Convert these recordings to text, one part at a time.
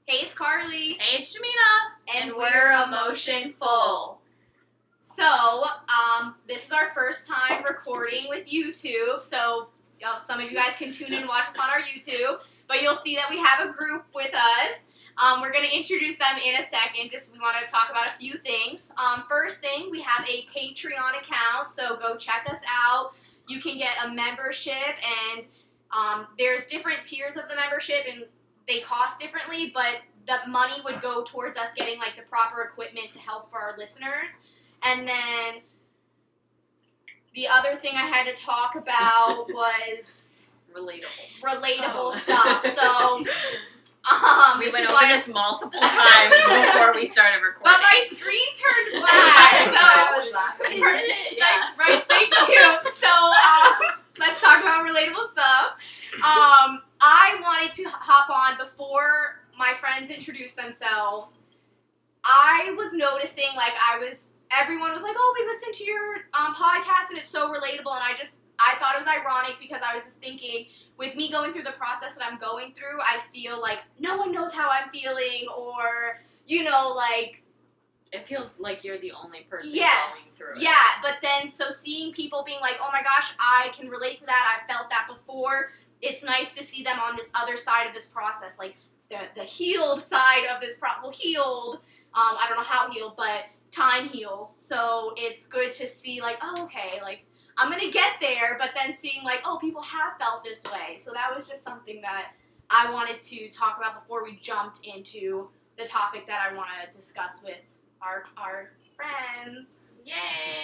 Hey, it's Carly. Hey, it's Shamina. And we're Emotionful. So, this is our first time recording with YouTube, so some of you guys can tune in and watch us on our YouTube, but you'll see that we have a group with us. We're going to introduce them in a second, just we want to talk about a few things. First thing, we have a Patreon account, so go check us out. You can get a membership, and there's different tiers of the membership, and they cost differently, but the money would go towards us getting like the proper equipment to help for our listeners. And then the other thing I had to talk about was relatable stuff. So we went over this multiple times before we started recording. But my screen turned black. I was laughing. Yeah. Right, thank you. So let's talk about relatable stuff. I wanted to hop on before my friends introduced themselves. I was noticing, everyone was like, oh, we listened to your podcast and it's so relatable. And I thought it was ironic because I was just thinking, with me going through the process that I'm going through, I feel like no one knows how I'm feeling, or, it feels like you're the only person going through it. Yeah, but then, so seeing people being like, oh my gosh, I can relate to that, I've felt that before, it's nice to see them on this other side of this process, like, the healed side of this healed, I don't know how healed, but time heals, so it's good to see, like, oh, okay, like, I'm gonna get there, but then seeing, like, oh, people have felt this way, so that was just something that I wanted to talk about before we jumped into the topic that I want to discuss with our friends. Yay!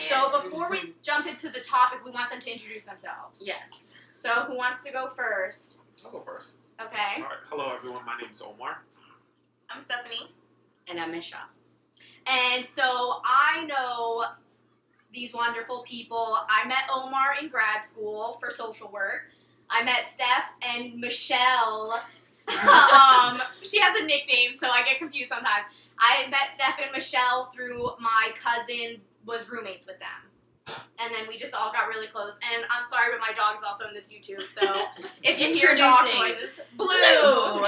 So before we jump into the topic, we want them to introduce themselves. Yes. So who wants to go first? I'll go first. Okay. All right. Hello, everyone. My name's Omar. I'm Stephanie. And I'm Misha. And so I know these wonderful people. I met Omar in grad school for social work. I met Steph and Michelle. She has a nickname, so I get confused sometimes. I met Steph and Michelle through my cousin was roommates with them. And then we just all got really close. And I'm sorry, but my dog's also in this YouTube, so if you hear dog noises. Blue!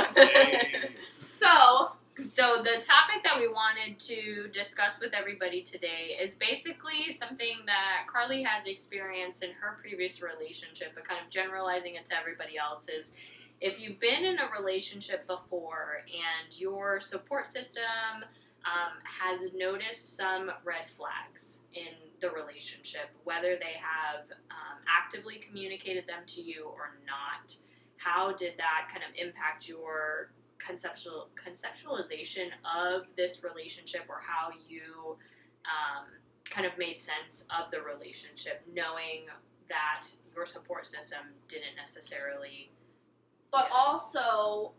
So the topic that we wanted to discuss with everybody today is basically something that Carly has experienced in her previous relationship, but kind of generalizing it to everybody else is, if you've been in a relationship before and your support system has noticed some red flags in the relationship, whether they have actively communicated them to you or not, how did that kind of impact your conceptualization of this relationship, or how you kind of made sense of the relationship, knowing that your support system didn't necessarily... But also,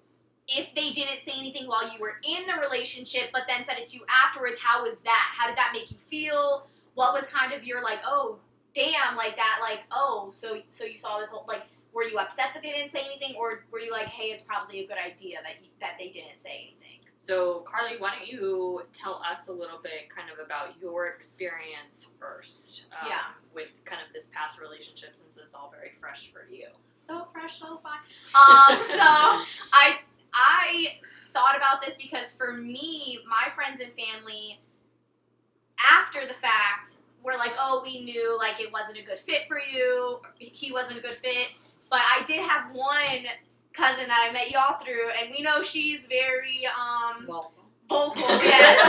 if they didn't say anything while you were in the relationship, but then said it to you afterwards, how was that? How did that make you feel? What was kind of your, like, oh, damn, like that, like, oh, so you saw this whole, like, were you upset that they didn't say anything, or were you like, hey, it's probably a good idea that they didn't say anything? So, Carly, why don't you tell us a little bit kind of about your experience first with kind of this past relationship, since it's all very fresh for you. So fresh, so fun. So I thought about this because for me, my friends and family, after the fact, were like, oh, we knew like it wasn't a good fit for you, he wasn't a good fit. But I did have one cousin that I met y'all through, and we know she's very vocal. Yes,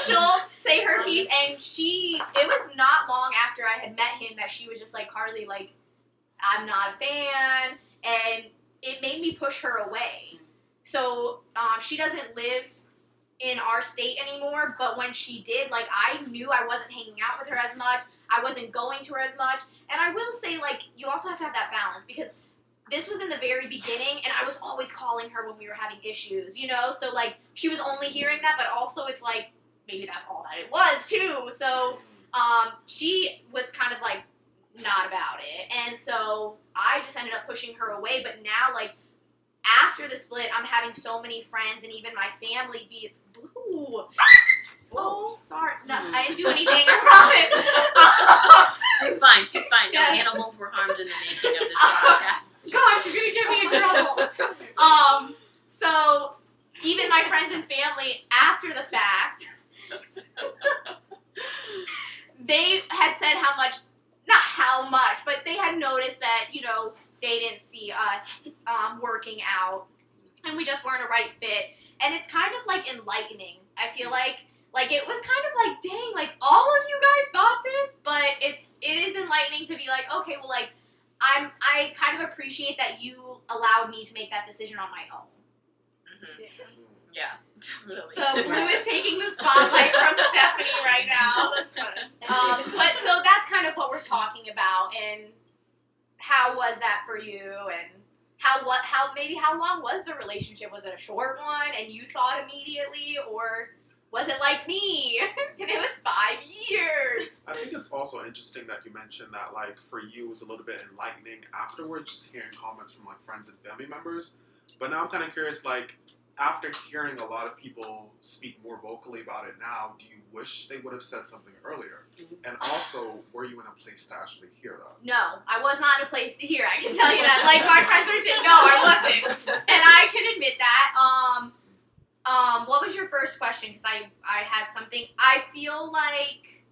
she'll say her piece, and it was not long after I had met him that she was just like, Carly, like, I'm not a fan, and it made me push her away. So she doesn't live in our state anymore, but when she did, like, I knew I wasn't hanging out with her as much, I wasn't going to her as much, and I will say, like, you also have to have that balance, because this was in the very beginning, and I was always calling her when we were having issues, so, like, she was only hearing that, but also it's like, maybe that's all that it was, too, so, she was kind of, like, not about it, and so I just ended up pushing her away, but now, like, after the split, I'm having so many friends, and even my family be, ooh, oh, sorry, no, I didn't do anything, I promise. She's fine. Yes. No animals were harmed in the making of this podcast. God, that, they didn't see us working out, and we just weren't a right fit. And it's kind of, like, enlightening. I feel like it was kind of like, dang, like, all of you guys thought this, but it is enlightening to be like, okay, well, like, I kind of appreciate that you allowed me to make that decision on my own. Mm-hmm. Yeah, definitely. So Blue is taking the spotlight from Stephanie right now. That's fun. But so that's kind of what we're talking about, and how was that for you, and how long was the relationship? Was it a short one, and you saw it immediately, or was it like me, and it was 5 years? I think it's also interesting that you mentioned that, like, for you it was a little bit enlightening afterwards, just hearing comments from, like, friends and family members. But now I'm kind of curious, like, after hearing a lot of people speak more vocally about it now, do you wish they would have said something earlier? And also, were you in a place to actually hear that? No, I was not in a place to hear. I can tell you that. Like, my friends were saying, no, I wasn't, and I can admit that. What was your first question? Because I had something. I feel like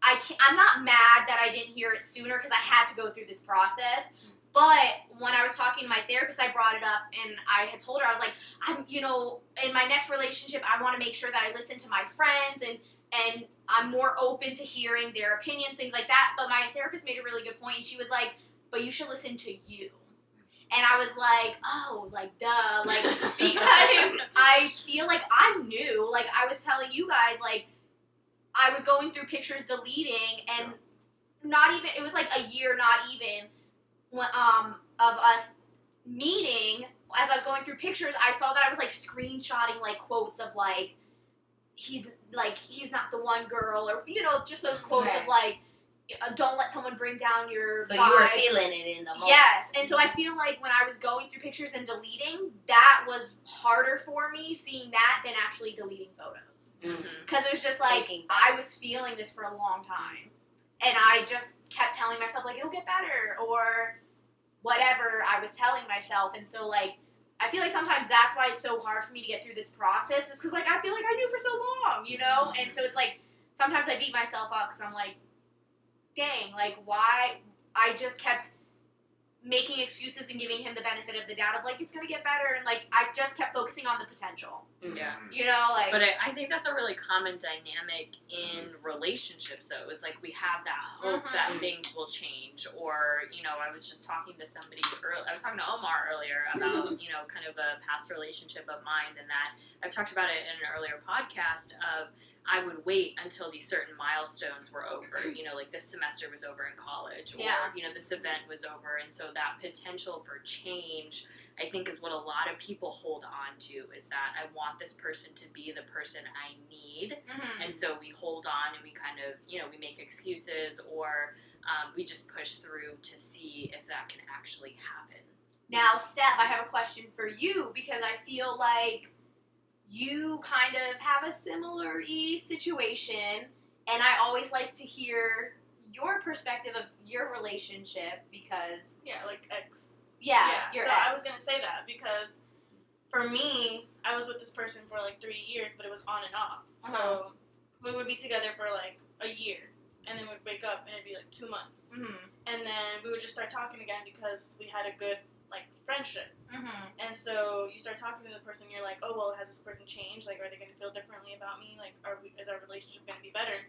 I'm not mad that I didn't hear it sooner, because I had to go through this process. But when I was talking to my therapist, I brought it up, and I had told her, I was like, in my next relationship, I want to make sure that I listen to my friends, and I'm more open to hearing their opinions, things like that. But my therapist made a really good point, and she was like, but you should listen to you. And I was like, oh, like, duh, like, because I feel like I knew, like, I was telling you guys, like, I was going through pictures deleting, and it was like a year, not even, of us meeting. As I was going through pictures, I saw that I was, like, screenshotting, like, quotes of, like, he's not the one girl, or, just those quotes of, like, don't let someone bring down your So vibe. you were feeling it in the moment. Yes, and so I feel like when I was going through pictures and deleting, that was harder for me, seeing that, than actually deleting photos. Because it was just like, I was feeling this for a long time. And I just kept telling myself, like, it'll get better, or whatever I was telling myself. And so, like, I feel like sometimes that's why it's so hard for me to get through this process, is because, like, I feel like I knew for so long, And so it's like, sometimes I beat myself up because I'm like, dang, like, why? I just kept making excuses and giving him the benefit of the doubt of, like, it's going to get better, and, like, I just kept focusing on the potential. Yeah. Like... But I think that's a really common dynamic in relationships, though, is, like, we have that hope that things will change, or, I was just talking to somebody I was talking to Omar earlier about, kind of a past relationship of mine, and that I've talked about it in an earlier podcast of, I would wait until these certain milestones were over, like this semester was over in college, or, this event was over, and so that potential for change, I think, is what a lot of people hold on to, is that I want this person to be the person I need, and so we hold on, and we kind of, we make excuses, or we just push through to see if that can actually happen. Now, Steph, I have a question for you, because I feel like you kind of have a similar-y situation, and I always like to hear your perspective of your relationship, because... Yeah, like ex. Your so ex. I was going to say that, because for me, I was with this person for, like, 3 years, but it was on and off. So we would be together for, like, a year, and then we'd wake up, and it'd be, like, 2 months. And then we would just start talking again, because we had a good, like, friendship. And so you start talking to the person, you're like, oh, well, has this person changed? Like, are they going to feel differently about me? Like, is our relationship going to be better?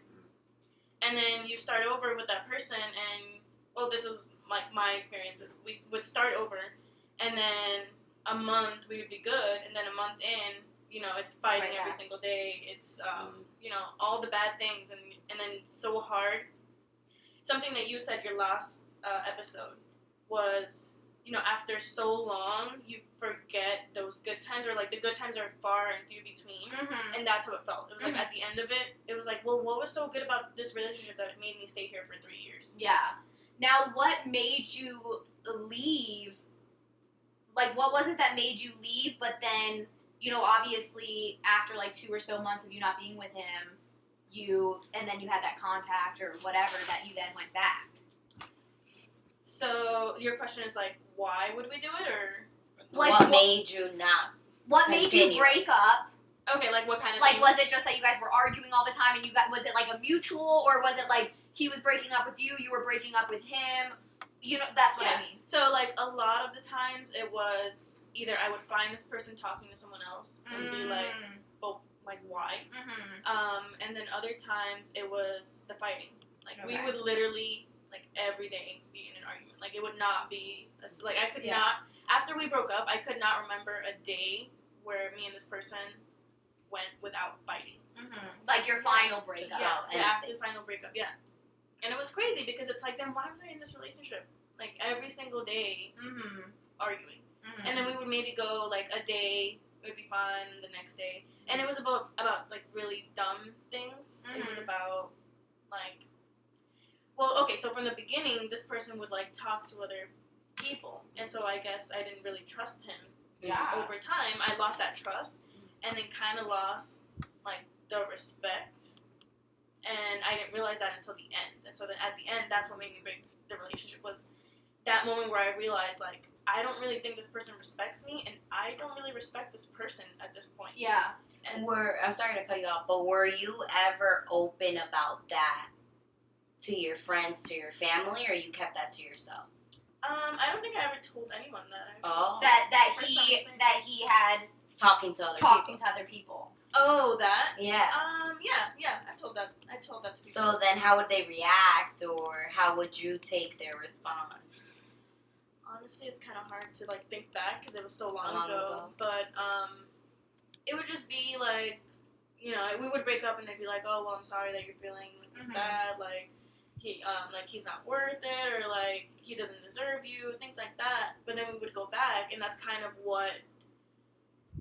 And then you start over with that person, and, this was, like, my experiences. We would start over, and then a month we would be good, and then a month in, it's fighting every single day. It's, all the bad things, and then it's so hard. Something that you said your last episode was... after so long, you forget those good times, or, like, the good times are far and few between, and that's how it felt. It was, like, at the end of it was like, well, what was so good about this relationship that it made me stay here for 3 years? Yeah. Now, what made you leave? Like, what was it that made you leave, but then, obviously, after, like, 2 or so months of you not being with him, and then you had that contact or whatever, that you then went back? So, your question is, like, why would we do it, or? Like, what made you not What continue? made you break up? Okay, like, what kind of Like, things? was it just that you guys were arguing all the time, and was it, like, a mutual, or was it, like, he was breaking up with you, you were breaking up with him? That's what I Yeah. mean. So, like, a lot of the times it was either I would find this person talking to someone else and be like, oh, like, why? And then other times it was the fighting. Like, we Okay. would literally, like, every day be in an argument. Like, it would not be, like, I could Yeah. not, after we broke up, I could not remember a day where me and this person went without fighting. Like your final breakup. Just Yeah, anything. after the final breakup, yeah. And it was crazy because it's like, then why was I in this relationship? Like, every single day arguing. And then we would maybe go, like, a day, it would be fine, the next day. And it was about like, really dumb things. It was about, like, well, okay, so from the beginning, this person would, like, talk to other people. And so I guess I didn't really trust him. Yeah. Over time, I lost that trust and then kind of lost, like, the respect. And I didn't realize that until the end. And so then at the end, that's what made me break the relationship, was that moment where I realized, like, I don't really think this person respects me, and I don't really respect this person at this point. Yeah. And I'm sorry to cut you off, but were you ever open about that to your friends, to your family, or you kept that to yourself? I don't think I ever told anyone that. Actually. Oh, That First time saying he had talking to other talking people. to other people. Oh, that? Yeah. Yeah. I told that to people. So then, how would they react, or how would you take their response? Honestly, it's kind of hard to, like, think back because it was so long Long ago. ago. But it would just be like, you know, we would break up and they'd be like, "Oh, well, I'm sorry that you're feeling this bad. Like, he's not worth it, or like he doesn't deserve you, things like that." But then we would go back, and that's kind of what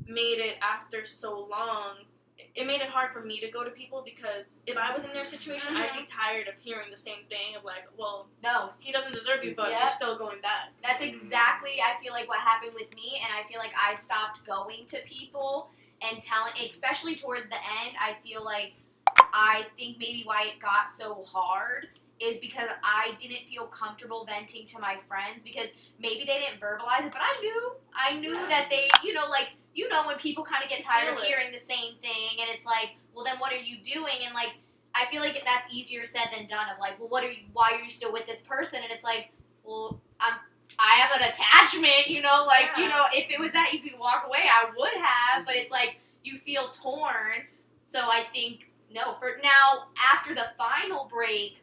made it, after so long, it made it hard for me to go to people, because if I was in their situation, I'd be tired of hearing the same thing of, like, well, No, he doesn't deserve you, but Yep. you're still going back. That's exactly, I feel like, what happened with me, and I feel like I stopped going to people and telling, especially towards the end. I feel like, I think maybe why it got so hard is because I didn't feel comfortable venting to my friends, because maybe they didn't verbalize it, but I knew that they, like, when people kind of get tired of Feel it. hearing the same thing, and it's like, well, then what are you doing? And, like, I feel like that's easier said than done, of like, well, why are you still with this person? And it's like, well, I have an attachment, if it was that easy to walk away, I would have, but it's like, you feel torn. So I think, no, for now, after the final break,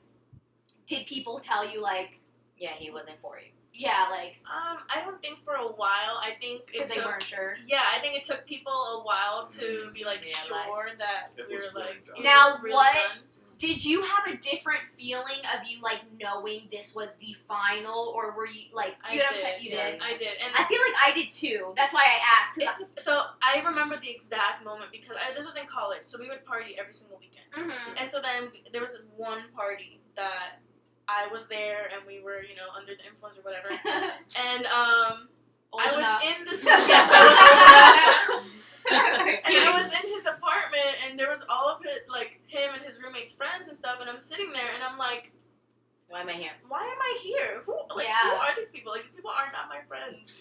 did people tell you, like, Yeah, he wasn't for you. yeah, like, I don't think for a while. I think it because they took, weren't sure? yeah, I think it took people a while to be, like, Realize. sure that It we was were, really like, done. it Now, was really what- done. Did you have a different feeling of you, like, knowing this was the final, or were you, like, I you know what I'm did. saying? You did? I did. And I feel like I did too. That's why I asked. 'Cause so I remember the exact moment, because this was in college, so we would party every single weekend. And so then there was this one party that I was there, and we were, under the influence or whatever. And Old I was enough. in this. Yes, I was old enough. And I was in his apartment, and there was all of it, like, him and his roommates' friends and stuff, and I'm sitting there, and I'm like, Why am I here? why am I here? Who Yeah. are these people? Like, these people are not my friends.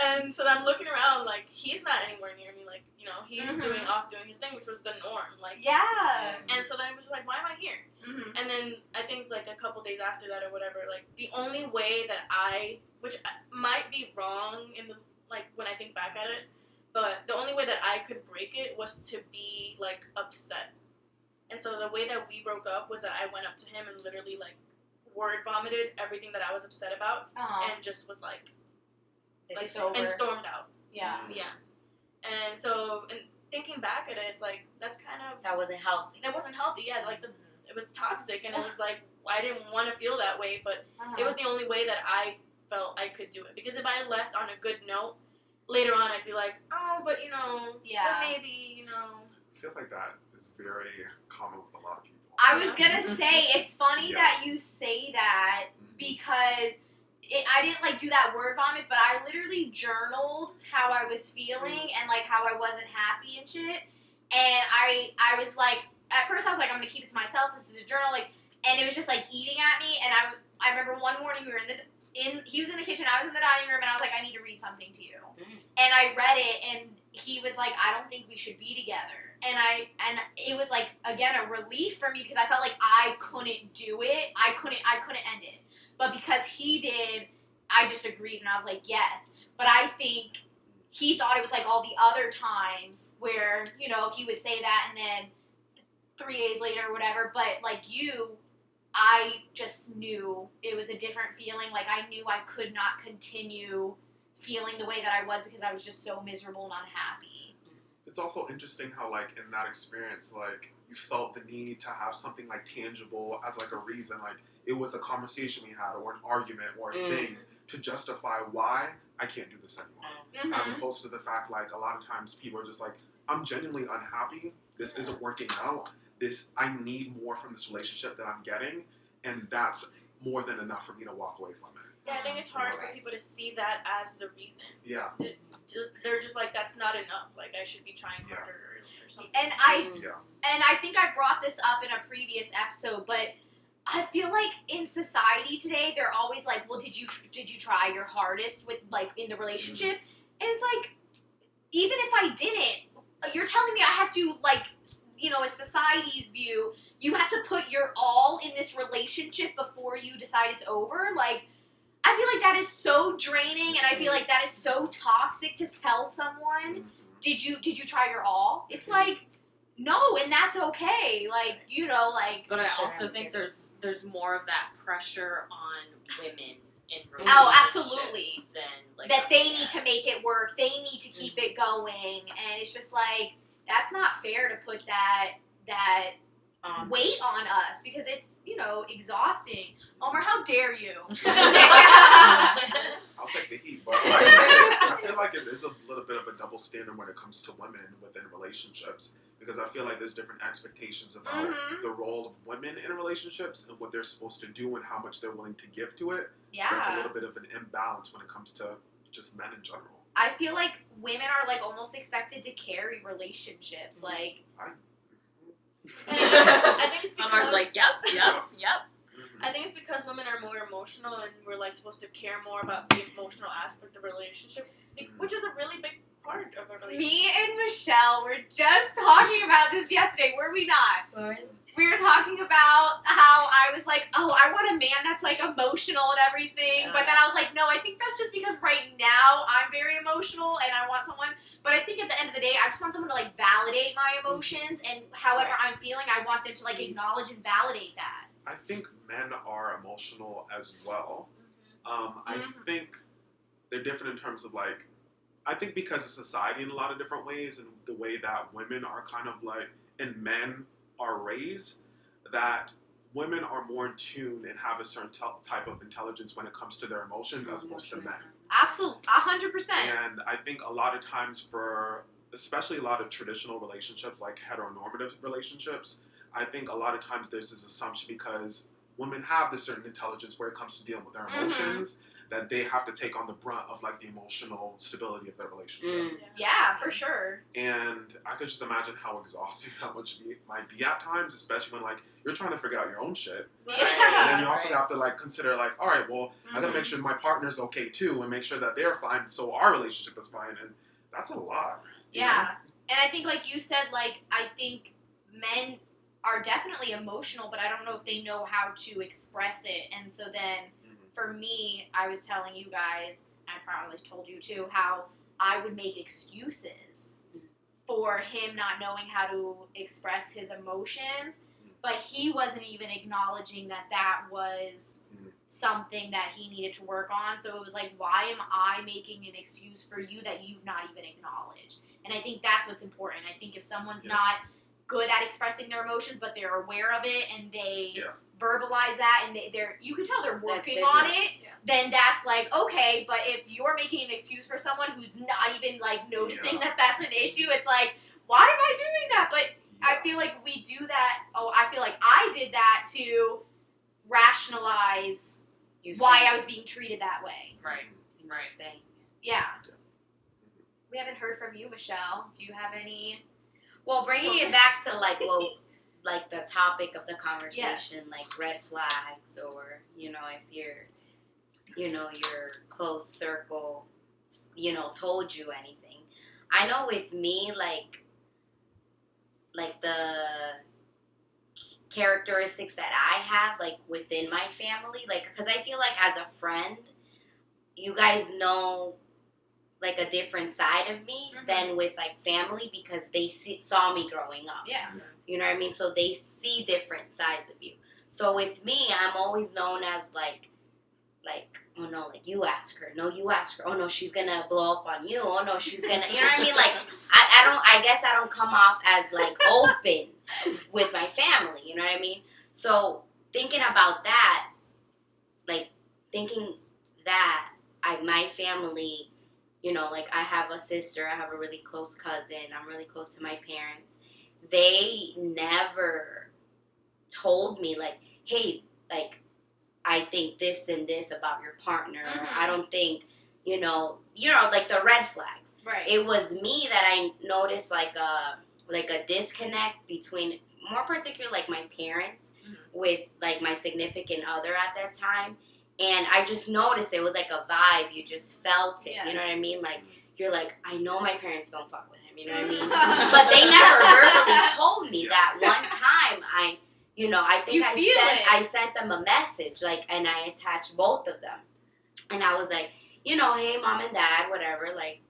And so I'm looking around, like, he's not anywhere near me, like, he's doing his thing, which was the norm, like. Yeah. And so then it was just like, why am I here? And then I think, like, a couple days after that or whatever, like, the only way that which might be wrong when I think back at it, but the only way that I could break it was to be, like, upset. And so the way that we broke up was that I went up to him and literally, like, word vomited everything that I was upset about, and just was like It's over. and stormed out. Yeah. Yeah. And so, and thinking back at it, it's like, that's kind of, That wasn't healthy. it wasn't healthy. Yeah, like, it was toxic, and it was like, I didn't want to feel that way, but it was the only way that I felt I could do it. Because if I left on a good note, later on I'd be like, oh, but Yeah. but maybe, I feel like that is very common with a lot of people. I was gonna say, it's funny Yeah. that you say that, because I didn't, like, do that word vomit, but I literally journaled how I was feeling and, like, how I wasn't happy and shit. And I was like, at first I was like, I'm gonna keep it to myself. This is a journal, like, and it was just, like, eating at me. And I remember one morning we were he was in the kitchen, I was in the dining room, and I was like, I need to read something to you. Mm. And I read it, and he was like, I don't think we should be together. And it was like, again, a relief for me because I felt like I couldn't do it. I couldn't end it. But because he did, I just agreed, and I was like, yes. But I think he thought it was like all the other times where, you know, he would say that and then 3 days later or whatever. But like you, I just knew it was a different feeling. Like I knew I could not continue feeling the way that I was because I was just so miserable and unhappy. It's also interesting how, like, in that experience, like, you felt the need to have something, like, tangible as, like, a reason. Like, it was a conversation we had or an argument or a thing to justify why I can't do this anymore. As opposed to the fact, like, a lot of times people are just like, I'm genuinely unhappy. This isn't working out. I need more from this relationship that I'm getting. And that's more than enough for me to walk away from it. Yeah, I think it's hard for people to see that as the reason. Yeah. They're just like, that's not enough. Like, I should be trying harder or something. And I think I brought this up in a previous episode, but I feel like in society today, they're always like, well, did you try your hardest with, like, in the relationship? And it's like, even if I didn't, you're telling me I have to, like, you know, it's society's view, you have to put your all in this relationship before you decide it's over? Like, I feel like that is so draining, and I feel like that is so toxic to tell someone, did you try your all? It's like, no, and that's okay. Like, you know, like. But I also think there's more of that pressure on women in relationships. Oh, absolutely. Than, like, that they need to make it work. They need to keep it going, and it's just like, that's not fair to put that weight on us because it's, you know, exhausting. Omar, how dare you? I'll take the heat, but I feel like it is a little bit of a double standard when it comes to women within relationships because I feel like there's different expectations about the role of women in relationships and what they're supposed to do and how much they're willing to give to it. Yeah. There's a little bit of an imbalance when it comes to just men in general. I feel like women are, like, almost expected to carry relationships. Like, I think it's because Omar's like, yep. I think it's because women are more emotional and we're like supposed to care more about the emotional aspect of a relationship, which is a really big part of a relationship. me and Michelle were just talking about this yesterday, were we not? We were talking about how I was like, oh, I want a man that's, like, emotional and everything. But then I was like, no, I think that's just because right now I'm very emotional and I want someone. But I think at the end of the day, I just want someone to, like, validate my emotions. And however I'm feeling, I want them to, like, acknowledge and validate that. I think men are emotional as well. I think they're different in terms of, like, I think because of society in a lot of different ways and the way that women are kind of like, and men are raised, that women are more in tune and have a certain type of intelligence when it comes to their emotions as opposed to men. Absolutely, 100%. And I think a lot of times for, especially a lot of traditional relationships, like heteronormative relationships, I think a lot of times there's this assumption because women have this certain intelligence where it comes to dealing with their emotions, that they have to take on the brunt of, like, the emotional stability of their relationship. Yeah, for sure. And I could just imagine how exhausting that might be at times, especially when, like, you're trying to figure out your own shit. Yeah. And then you also have to, like, consider, like, all right, well, I gotta make sure my partner's okay too and make sure that they're fine so our relationship is fine. And that's a lot. Yeah. And I think, like you said, like, I think men are definitely emotional, but I don't know if they know how to express it. And so then, for me, I was telling you guys, I probably told you too, how I would make excuses for him not knowing how to express his emotions, but he wasn't even acknowledging that that was something that he needed to work on. So it was like, why am I making an excuse for you that you've not even acknowledged? And I think that's what's important. I think if someone's not good at expressing their emotions, but they're aware of it and they verbalize that and they're you can tell they're working on it, then that's like, okay. But if you're making an excuse for someone who's not even, like, noticing that that's an issue, it's like, why am I doing that? But I feel like we do that. I feel like I did that to rationalize why I was being treated that way. Right. Yeah. We haven't heard from you, Michelle. Do you have any? Well, bringing it back to, like, like the topic of the conversation, like red flags, or, you know, if you're your close circle, told you anything. I know with me, like the characteristics that I have, like, within my family, like, because I feel like as a friend, you guys know, like, a different side of me than with, like, family, because they saw me growing up. Yeah. You know what I mean? So they see different sides of you. So with me, I'm always known as, like, oh no, like, you ask her. No, you ask her. Oh no, she's gonna blow up on you. Oh no, she's gonna, you know what I mean? Like, I guess I don't come off as, like, open with my family. You know what I mean? So thinking about that, like, my family, like, I have a sister, I have a really close cousin, I'm really close to my parents. They never told me, like, hey, like, I think this and this about your partner. I don't think, like, the red flags. Right. It was me that I noticed, like a disconnect between, more particular, like, my parents with, like, my significant other at that time. And I just noticed it was like a vibe. You just felt it. Yes. You know what I mean? Like, you're like, I know my parents don't fuck with him. You know what I mean? But they never verbally told me that one time. I think I sent them a message, like, and I attached both of them. And I was like, hey, mom and dad, whatever. Like,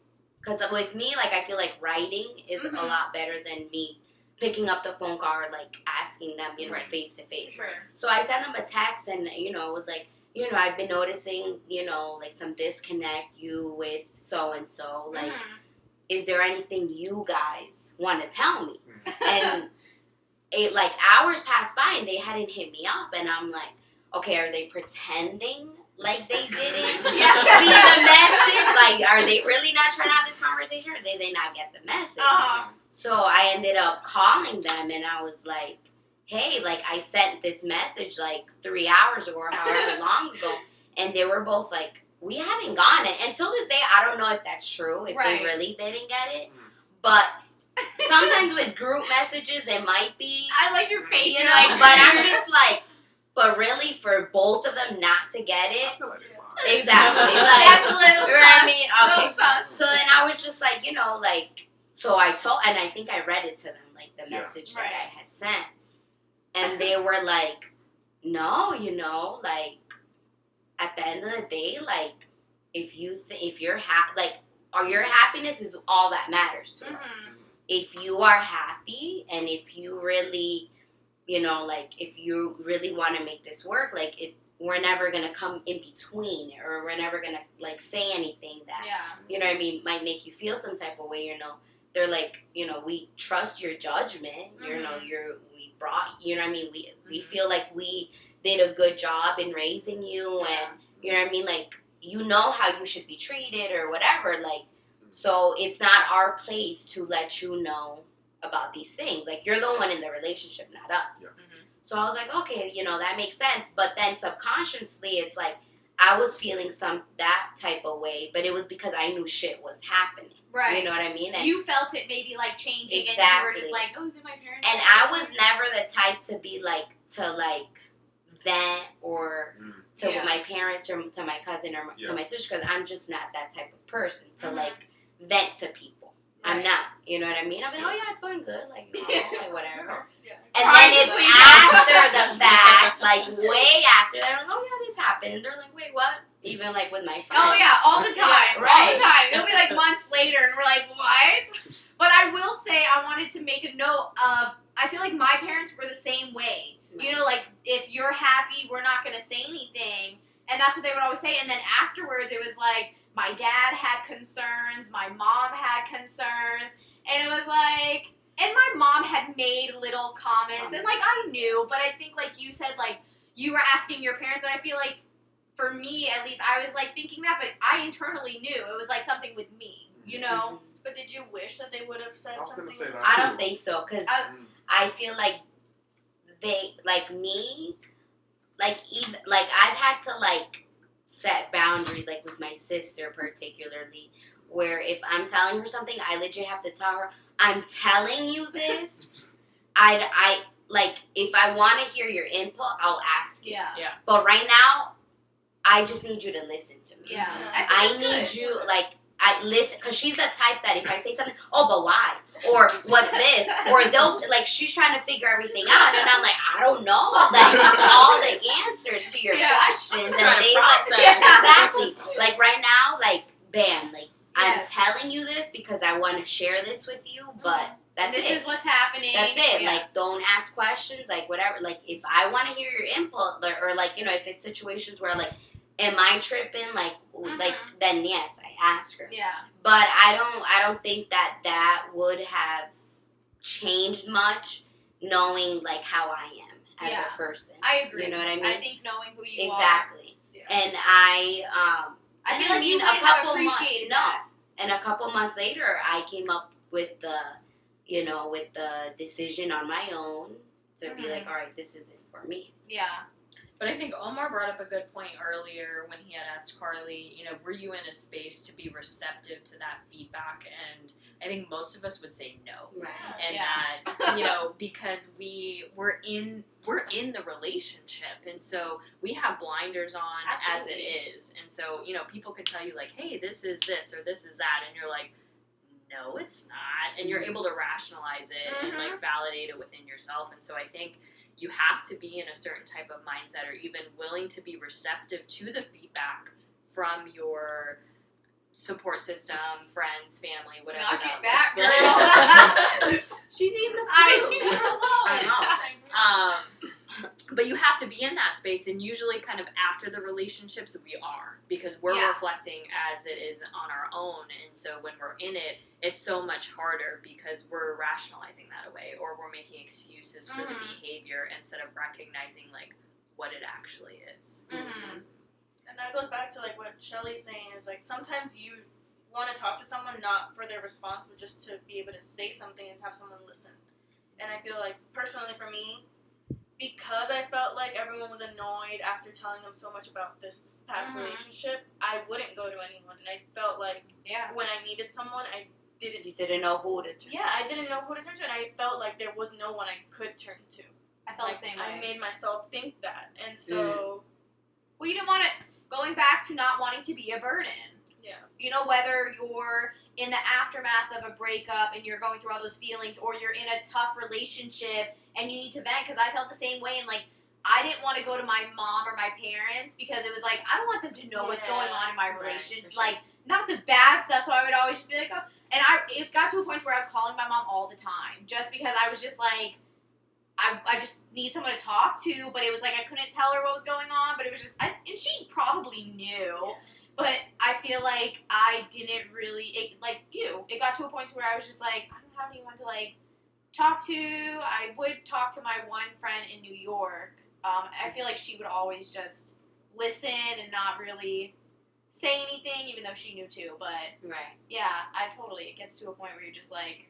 because with me, like, I feel like writing is a lot better than me picking up the phone call or, like, asking them, face to face. Sure. So I sent them a text, and, it was like, I've been noticing, like, some disconnect you with so-and-so. Like, is there anything you guys want to tell me? And like, hours passed by, and they hadn't hit me up. And I'm like, okay, are they pretending like they didn't see the message? Like, are they really not trying to have this conversation, or did they not get the message? So I ended up calling them, and I was like, hey, like, I sent this message, like, 3 hours ago or however long ago, and they were both like, we haven't gotten it. Until this day, I don't know if that's true, if they really didn't get it, but sometimes with group messages, it might be, I like your face, but I'm just like, but really, for both of them not to get it, I feel like it's odd. exactly, That's a little you know what I sus. mean? Okay. Sus. So then I was just like, like, so I told, and I think I read it to them, like, the message that I had sent. And they were like, no, like, at the end of the day, like, if you're happy, like, or your happiness is all that matters to us. If you are happy, and if you really, like, if you really want to make this work, like, we're never going to come in between, or we're never going to, like, say anything that, you know what I mean, might make you feel some type of way, They're like, we trust your judgment. We brought, you know what I mean? We feel like we did a good job in raising you, and, you know what I mean? Like, how you should be treated or whatever. Like, so it's not our place to let you know about these things. Like, you're the one in the relationship, not us. Yeah. So I was like, okay, that makes sense. But then subconsciously, it's like, I was feeling that type of way, but it was because I knew shit was happening. Right. You know what I mean? And you felt it maybe, like, changing, and you were just like, oh, is it my parents? And I was never the type to be, like, vent or to my parents or to my cousin or to my sister, because I'm just not that type of person to, like, vent to people. I'm not. You know what I mean? I'm like, oh, yeah, it's going good. Like, like, whatever. And then it's after the fact, like, way after, they're like, oh, yeah, this happened. And they're like, wait, what? Even, like, with my friends. Oh, yeah, all the time. Right. All the time. It'll be, like, months later, and we're like, what? But I will say, I wanted to make a note of, I feel like my parents were the same way. Like, if you're happy, we're not going to say anything. And that's what they would always say. And then afterwards, it was like, my dad had concerns, my mom had concerns, and it was like, and my mom had made little comments, and, like, I knew, but I think, like you said, like, you were asking your parents, but I feel like, for me, at least, I was, like, thinking that, but I internally knew. It was, like, something with me, But did you wish that they would have said something? I was going to say that, I too. don't think so, because I feel like they, like, me, like, even, like, I've had to, like, set boundaries, like, with my sister particularly, where if I'm telling her something, I legit have to tell her, I'm telling you this. I like, if I want to hear your input, I'll ask you. Yeah. But right now, I just need you to listen to me. Yeah. Yeah. I think need that's good. you, like, I listen, because she's the type that if I say something, oh, but why? Or what's this? Or those, like, she's trying to figure everything out, and I'm like, I don't know, like, all the answers to your Yeah. questions, Trying and to they, process. like, exactly, like, right now, like, bam, like, Yes. I'm telling you this because I want to share this with you, but that's this it. is what's happening. That's it. Yeah. Like, don't ask questions. Like, whatever. Like, if I want to hear your input, or like, you know, if it's situations where, like, am I tripping? Like, then yes, I ask her. Yeah. But I don't think that would have changed much, knowing like how I am as Yeah. a person. I agree. You know what I mean? I think knowing who you are. Exactly. Yeah. And I feel like you might have appreciated that. And a couple months later, I came up with the decision on my own to be like, all right, this isn't for me. Yeah. But I think Omar brought up a good point earlier when he had asked Carly, you know, were you in a space to be receptive to that feedback? And I think most of us would say no. Right. And Yeah. that, you know, because we're in the relationship, and so we have blinders on Absolutely. as it is. And so, you know, people can tell you like, hey, this is this or this is that, and you're like, no, it's not. And you're able to rationalize it and like validate it within yourself. And so I think you have to be in a certain type of mindset, or even willing to be receptive to the feedback from your support system, friends, family, whatever. Knock that it back, looks like. girl. She's eating the I food. But you have to be in that space, and usually kind of after the relationships we are, because we're Yeah. reflecting as it is on our own, and so when we're in it, it's so much harder because we're rationalizing that away, or we're making excuses for the behavior instead of recognizing like what it actually is. Mhm. And that goes back to like what Shelly's saying is like sometimes you want to talk to someone not for their response, but just to be able to say something and have someone listen. And I feel like personally for me, because I felt like everyone was annoyed after telling them so much about this past relationship, I wouldn't go to anyone. And I felt like Yeah. when I needed someone, I didn't. You didn't know who to turn. Yeah, I didn't know who to turn to, and I felt like there was no one I could turn to. I felt Like, the same I way. made myself think that, and so Well, you didn't want to, going back to not wanting to be a burden. yeah. You know, whether you're in the aftermath of a breakup and you're going through all those feelings, or you're in a tough relationship and you need to vent, because I felt the same way, and like, I didn't want to go to my mom or my parents because it was like, I don't want them to know what's going on in my Right, relationship. for sure. Like, not the bad stuff, so I would always just be like, oh. And it got to a point where I was calling my mom all the time, just because I was just like, I just need someone to talk to, but it was like I couldn't tell her what was going on, but it was just, and she probably knew, but I feel like I didn't really, it got to a point where I was just like, I don't have anyone to like talk to. I would talk to my one friend in New York. I feel like she would always just listen and not really say anything, even though she knew too, but Right. yeah, it gets to a point where you're just like,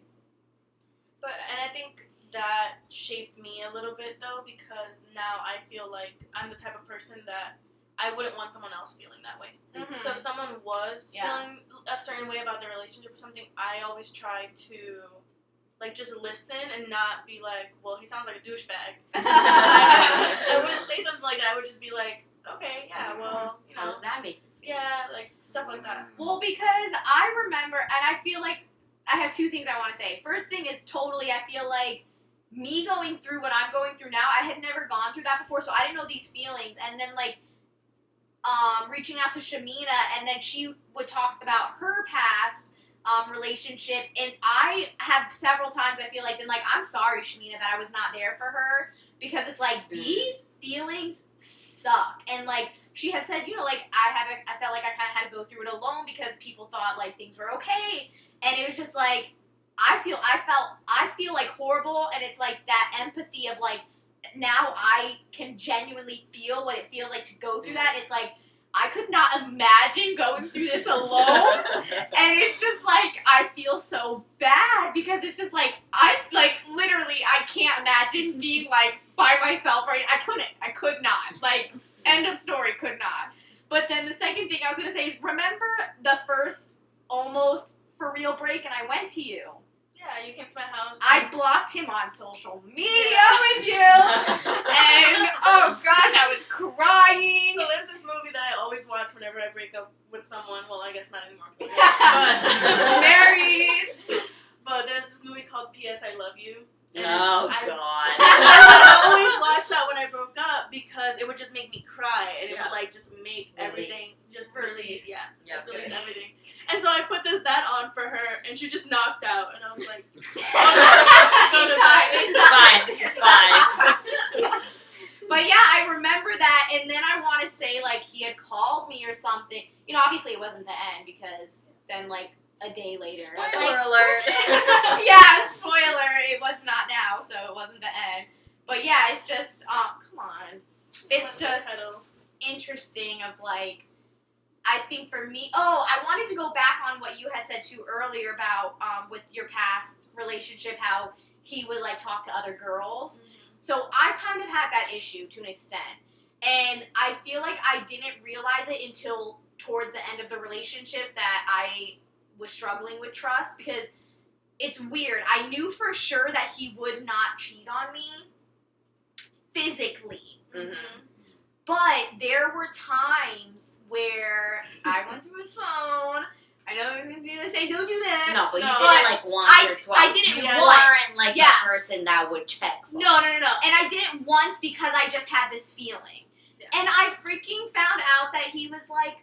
And I think that shaped me a little bit though, because now I feel like I'm the type of person that I wouldn't want someone else feeling that way. So if someone was feeling a certain way about their relationship or something, I always try to like just listen and not be like, well, he sounds like a douchebag. I wouldn't say something like that. I would just be like, okay, yeah, well, you How know, does that make you feel? yeah, like stuff like that. well, because I remember, and I feel like I have two things I want to say. First thing is totally, I feel like me going through what I'm going through now, I had never gone through that before, so I didn't know these feelings. And then, like, reaching out to Shamina, and then she would talk about her past relationship, and I have several times, I feel like, been like, I'm sorry, Shamina, that I was not there for her, because it's like, these feelings suck. And, like, she had said, you know, like, I felt like I kind of had to go through it alone because people thought, like, things were okay. And it was just, like, I feel like horrible, and it's, like, that empathy of, like, now I can genuinely feel what it feels like to go through that. It's, like, I could not imagine going through this alone. And it's just, like, I feel so bad because it's just, like, literally, I can't imagine being, like, by myself, right? I could not. Like, end of story, could not. But then the second thing I was going to say is, remember the first almost for real break and I went to you? Yeah, you came to my house. I blocked him on social media with you. And, oh gosh, I was crying. So there's this movie that I always always watch whenever I break up with someone. Well, I guess not anymore. 'Cause I'm Married. But there's this movie called P.S. I Love You. And Oh, I God. I always watched that when I broke up because it would just make me cry and it would like just make everything just release. Yeah, Yeah, just okay. release everything. And so I put that on for her and she just knocked out and I was like, It's fine. But yeah, I remember that, and then I want to say like he had called me or something. You know, obviously it wasn't the end because then like a day later. Spoiler alert. Yeah, spoiler. It was not now, so it wasn't the end. But yeah, it's just come on. It's just interesting of like, I think for me, I wanted to go back on what you had said too earlier about with your past relationship, how he would like talk to other girls. So I kind of had that issue to an extent. And I feel like I didn't realize it until towards the end of the relationship that I was struggling with trust because it's weird. I knew for sure that he would not cheat on me physically. Mm-hmm. But there were times where I went through his phone. I know you're going to say, don't do that. No, but you No. did it like once or twice. I did it you once. weren't like Yeah. the person that would check. For. No. And I did it once because I just had this feeling. Yeah. And I freaking found out that he was like,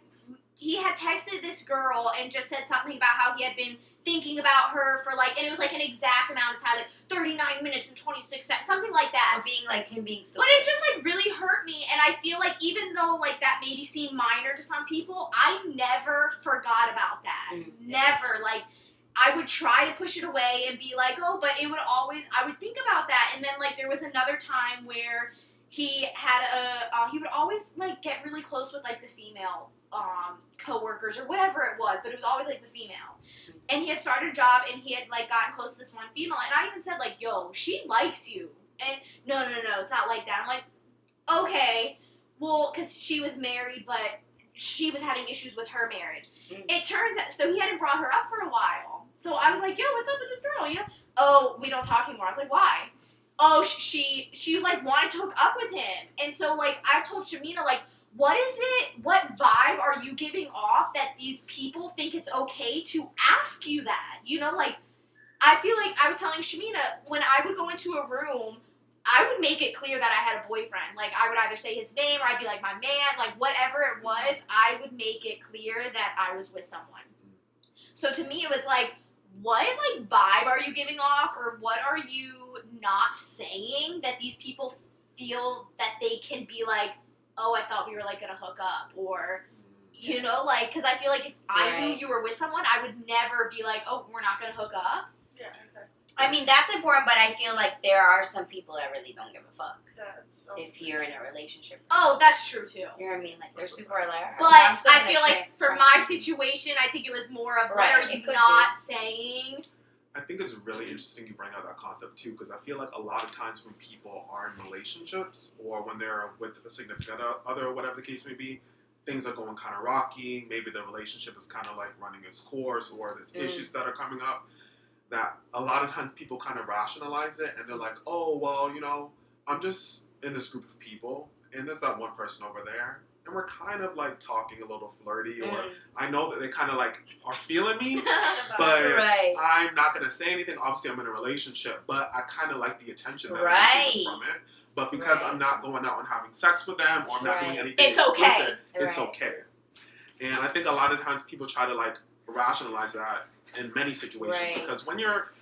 he had texted this girl and just said something about how he had been thinking about her for like, and it was like an exact amount of time, like 39 minutes and 26 seconds, something like that. Or being like him being stupid. But it just like really hurt me, and I feel like even though like that maybe seemed minor to some people, I never forgot about that. Never. Like I would try to push it away and be like, oh, but it would always, I would think about that, and then like there was another time where he had he would always like get really close with like the female co-workers or whatever it was, but it was always like the females. And he had started a job and he had like gotten close to this one female, and I even said like, yo, she likes you. And no, it's not like that. I'm like, okay, well, because she was married, but she was having issues with her marriage. It turns out, so he hadn't brought her up for a while. So I was like, yo, what's up with this girl? You know? Oh, we don't talk anymore. I was like, why? Oh, she like wanted to hook up with him. And so like I've told Shamina like, what vibe are you giving off that these people think it's okay to ask you that? You know, like, I feel like I was telling Shamina, when I would go into a room, I would make it clear that I had a boyfriend. Like, I would either say his name or I'd be like, my man, like, whatever it was, I would make it clear that I was with someone. So to me, it was like, what, like, vibe are you giving off, or what are you not saying that these people feel that they can be like, oh, I thought we were, like, gonna hook up, or, you know, like, because I feel like if I knew you were with someone, I would never be like, oh, we're not gonna hook up. Yeah, exactly. I mean, that's important, but I feel like there are some people that really don't give a fuck That's if you're in a relationship. Oh, that's true, too. You know what I mean? Like, there's people who are like, But I'm still I gonna feel like check, for try. my situation, I think it was more of, what Right, are it you could not saying? I think it's really interesting you bring out that concept too, because I feel like a lot of times when people are in relationships or when they're with a significant other, or whatever the case may be, things are going kind of rocky. Maybe the relationship is kind of like running its course, or there's issues that are coming up. That a lot of times people kind of rationalize it, and they're like, "Oh, well, you know, I'm just in this group of people, and there's that one person over there, and we're kind of like talking a little flirty, or I know that they kind of like are feeling me, but Right. I'm not gonna say anything. Obviously, I'm in a relationship, but I kind of like the attention that I'm Right. receiving from it. But because Right. I'm not going out and having sex with them, or I'm not doing Right. anything It's okay. explicit, it's Right. okay. And I think a lot of times people try to like rationalize that in many situations, Right. because when you're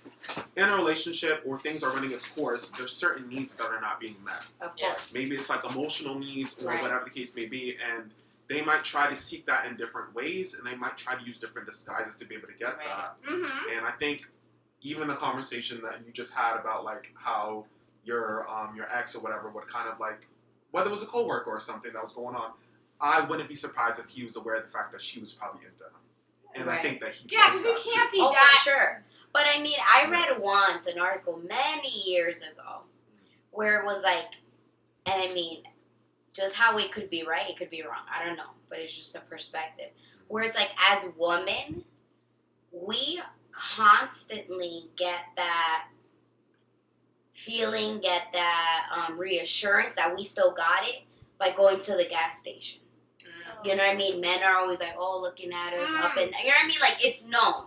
in a relationship or things are running its course, there's certain needs that are not being met. Of Yeah. course. Maybe it's like emotional needs or Right. whatever the case may be, and they might try to seek that in different ways, and they might try to use different disguises to be able to get Right. that. Mm-hmm. And I think even the conversation that you just had about like how your ex or whatever would kind of like, whether it was a coworker or something that was going on, I wouldn't be surprised if he was aware of the fact that she was probably into him. And I Right. think that he Yeah, liked because you that too. can't be Oh, that. for sure. But I mean, I read once an article many years ago where it was like, and I mean, just how it could be right, it could be wrong. I don't know, but it's just a perspective. Where it's like, as women, we constantly get that feeling, get that reassurance that we still got it by going to the gas station. Mm. You know what I mean? Men are always like, oh, looking at us up and you know what I mean? Like, it's known.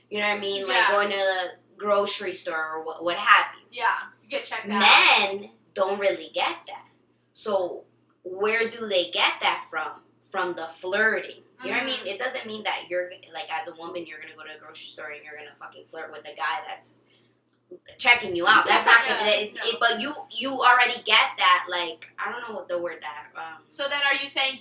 You know what I mean? Like, Yeah. going to the grocery store or what have you. Yeah, you get checked out. Men don't really get that. So, where do they get that from? From the flirting. You know what I mean? It doesn't mean that you're, like, as a woman, you're going to go to a grocery store and you're going to fucking flirt with a guy that's checking you out. That's not but you already get that, like, I don't know what the word that So then are you saying,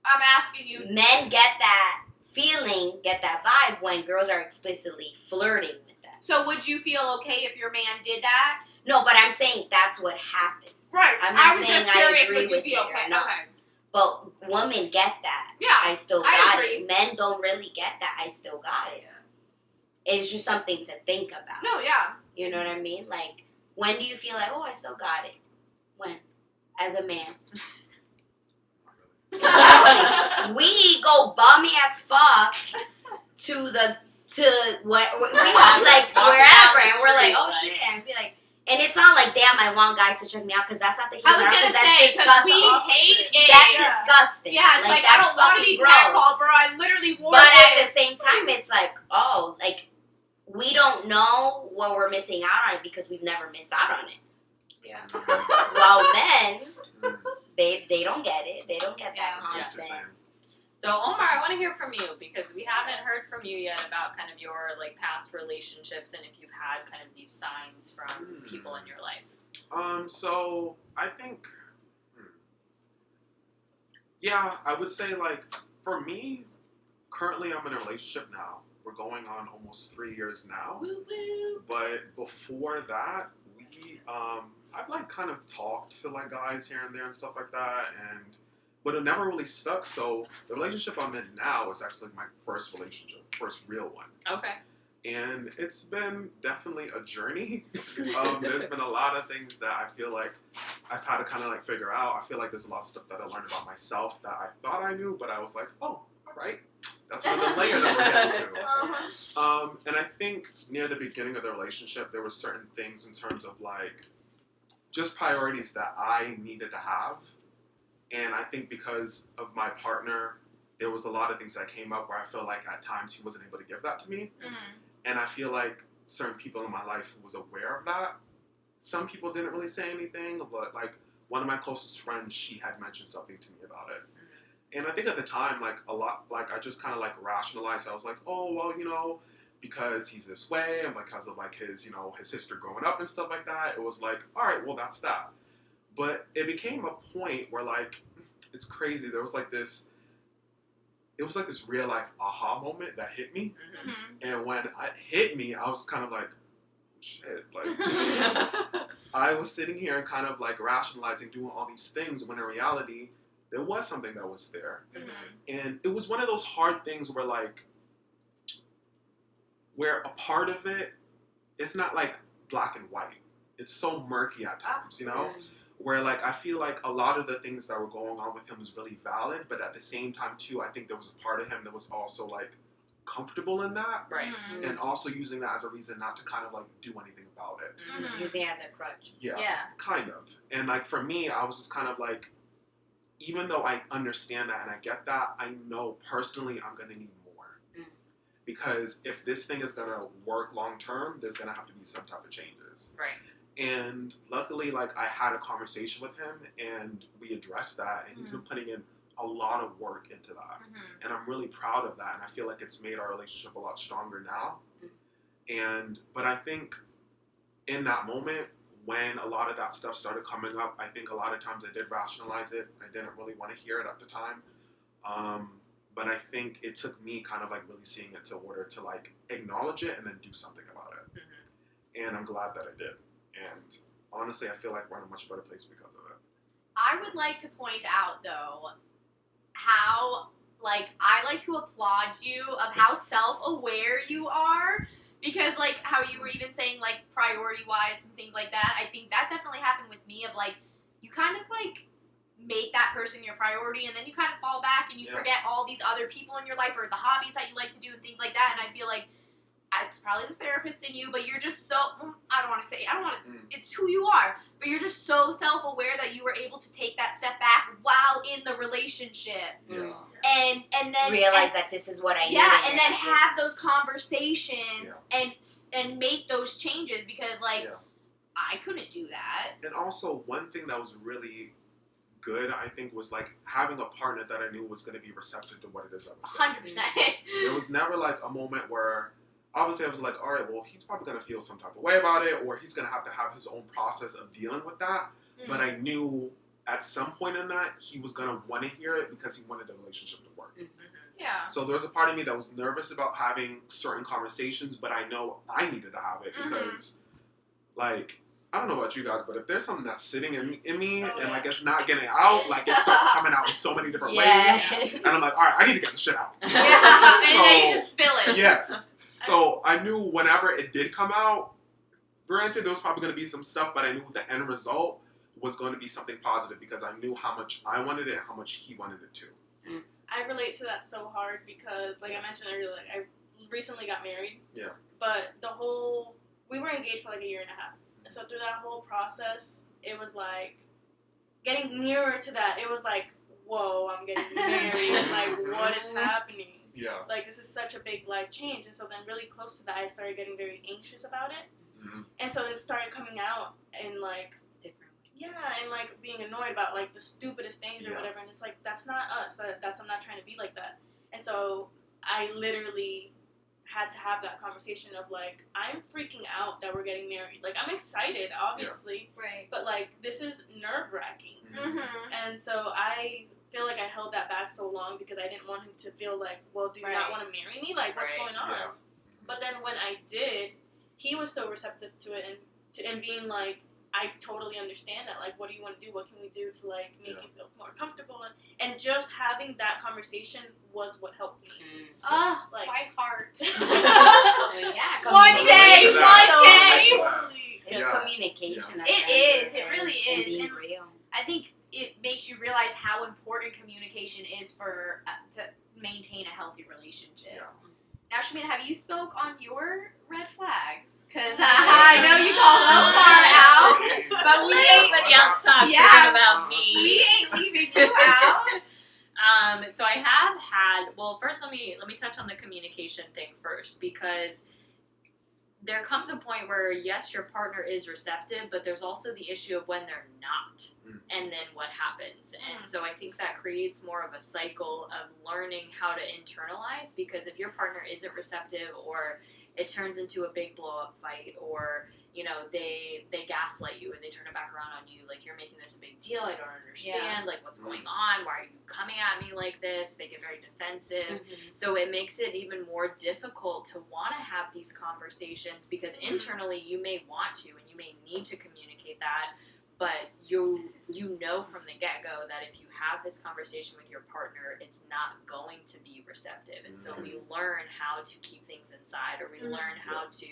I'm asking you, men get that feeling, get that vibe when girls are explicitly flirting with them. so would you feel okay if your man did that? No, but I'm saying that's what happens. Right. I'm not I was saying just I curious, agree would you with feel it or okay? not. Okay. But women get that. Yeah. I still I got agree. it. Men don't really get that. I still got it. It's just something to think about. No, yeah. You know what I mean? Like, when do you feel like, oh, I still got it? When? As a man. We go bummy as fuck to what we like wherever, and we're like, oh shit, and be like, and it's not like, damn, I want guys to check me out, because that's not the case. I was gonna say, because we hate it. That's disgusting. Yeah, it's like I that's don't want to be fucking gross. catcalled, bro. I literally wore But at this. the same time, it's like, oh, like, we don't know what we're missing out on because we've never missed out on it. Yeah. While men, they don't get it. They don't get that Yeah. constant. So Omar, I want to hear from you because we haven't heard from you yet about kind of your like past relationships and if you've had kind of these signs from people in your life. So I think, yeah, I would say like for me, currently I'm in a relationship now. We're going on almost 3 years now. Woo woo. But before that, I've like kind of talked to like guys here and there and stuff like that, but it never really stuck. So the relationship I'm in now is actually my first relationship, first real one. Okay. And it's been definitely a journey. There's been a lot of things that I feel like I've had to kind of like figure out. I feel like there's a lot of stuff that I learned about myself that I thought I knew, but I was like, oh, all right. That's another layer that we're getting to. And I think near the beginning of the relationship, there were certain things in terms of like just priorities that I needed to have. And I think because of my partner, there was a lot of things that came up where I feel like at times he wasn't able to give that to me. Mm-hmm. And I feel like certain people in my life was aware of that. Some people didn't really say anything, but like one of my closest friends, she had mentioned something to me about it. And I think at the time, like a lot, like I just kind of like rationalized. I was like, oh, well, you know, because he's this way and because of like his, you know, his history growing up and stuff like that. It was like, all right, well, that's that. But it became a point where like, it's crazy. There was like this, it was like this real life aha moment that hit me. Mm-hmm. And when it hit me, I was kind of like, shit, like I was sitting here and kind of like rationalizing, doing all these things when in reality, there was something that was there. Mm-hmm. And it was one of those hard things where like, where a part of it, it's not like black and white. It's so murky at times, you know? Where like, I feel like a lot of the things that were going on with him was really valid, but at the same time too, I think there was a part of him that was also like comfortable in that. Right. Mm-hmm. And also using that as a reason not to kind of like do anything about it. Mhm. Using it as a crutch. Yeah, Yeah. kind of. And like for me, I was just kind of like, even though I understand that and I get that, I know personally I'm going to need more. Mm. Because if this thing is going to work long term, there's going to have to be some type of changes. Right. And luckily, like, I had a conversation with him and we addressed that, and he's been putting in a lot of work into that. Mm-hmm. And I'm really proud of that, and I feel like it's made our relationship a lot stronger now. But I think in that moment, when a lot of that stuff started coming up, I think a lot of times I did rationalize it. I didn't really want to hear it at the time. But I think it took me kind of like really seeing it in order to like acknowledge it and then do something about it. Mm-hmm. And I'm glad that I did. And honestly, I feel like we're in a much better place because of it. I would like to point out, though, how, like, I like to applaud you of how self-aware you are. Because, like, how you were even saying, like, priority-wise and things like that, I think that definitely happened with me of, like, you kind of, like, make that person your priority, and then you kind of fall back and you forget all these other people in your life or the hobbies that you like to do and things like that, and I feel like it's probably the therapist in you, but you're just so, it's who you are, but you're just so self-aware that you were able to take that step back while in the relationship. Yeah. And then realize that this is what I need. yeah, and then have those conversations and make those changes, because like I couldn't do that. And also, one thing that was really good, I think, was like having a partner that I knew was going to be receptive to what it is I was saying. 100%. There was never like a moment where obviously I was like, all right, well, he's probably going to feel some type of way about it, or he's going to have his own process of dealing with that. But I knew at some point in that he was going to want to hear it because he wanted the relationship to work. Yeah. So there was a part of me that was nervous about having certain conversations, but I know I needed to have it because, like, I don't know about you guys, but if there's something that's sitting in me and like it's not getting out, like it starts coming out in so many different ways, and I'm like, all right, I need to get the shit out. And then you just spill it. Yes. So I knew whenever it did come out, granted there was probably going to be some stuff, but I knew the end result was going to be something positive because I knew how much I wanted it and how much he wanted it too. I relate to that so hard because, like I mentioned earlier, like I recently got married. Yeah. But we were engaged for like a year and a half. So through that whole process, it was like getting nearer to that. It was like, whoa, I'm getting married. Like, what is happening? Yeah. Like, this is such a big life change. And so then really close to that, I started getting very anxious about it. And so it started coming out and like, and like being annoyed about like the stupidest things or whatever. And it's like, that's not us. I'm not trying to be like that. And so I literally had to have that conversation of like, I'm freaking out that we're getting married. Like, I'm excited, obviously. Right. But like, this is nerve-wracking. And so I feel like I held that back so long because I didn't want him to feel like, well, do you not want to marry me? Like, what's going on? Yeah. But then when I did, he was so receptive to it and being like, I totally understand that. Like, what do you want to do? What can we do to like make you feel more comfortable? And just having that conversation was what helped me. Oh, Like, my heart. One day. It's communication. It is. It really is. And being And real. I think it makes you realize how important communication is for to maintain a healthy relationship. Yeah. Now, Shamina, have you spoke on your red flags? Because I know you call Omar out, but we ain't. Somebody else talking about me. We ain't leaving you out. So I have had. Well, first let me touch on the communication thing first, because there comes a point where yes, your partner is receptive, but there's also the issue of when they're not, and then what happens. And so I think that creates more of a cycle of learning how to internalize, because if your partner isn't receptive, or it turns into a big blow up fight, or you know they gaslight you and they turn it back around on you, like you're making this a big deal, I don't understand, like what's going on, why are you coming at me like this? They get very defensive. So it makes it even more difficult to want to have these conversations, because internally you may want to and you may need to communicate that, but you know from the get-go that if you have this conversation with your partner, it's not going to be receptive. And so we learn how to keep things inside, or we learn how to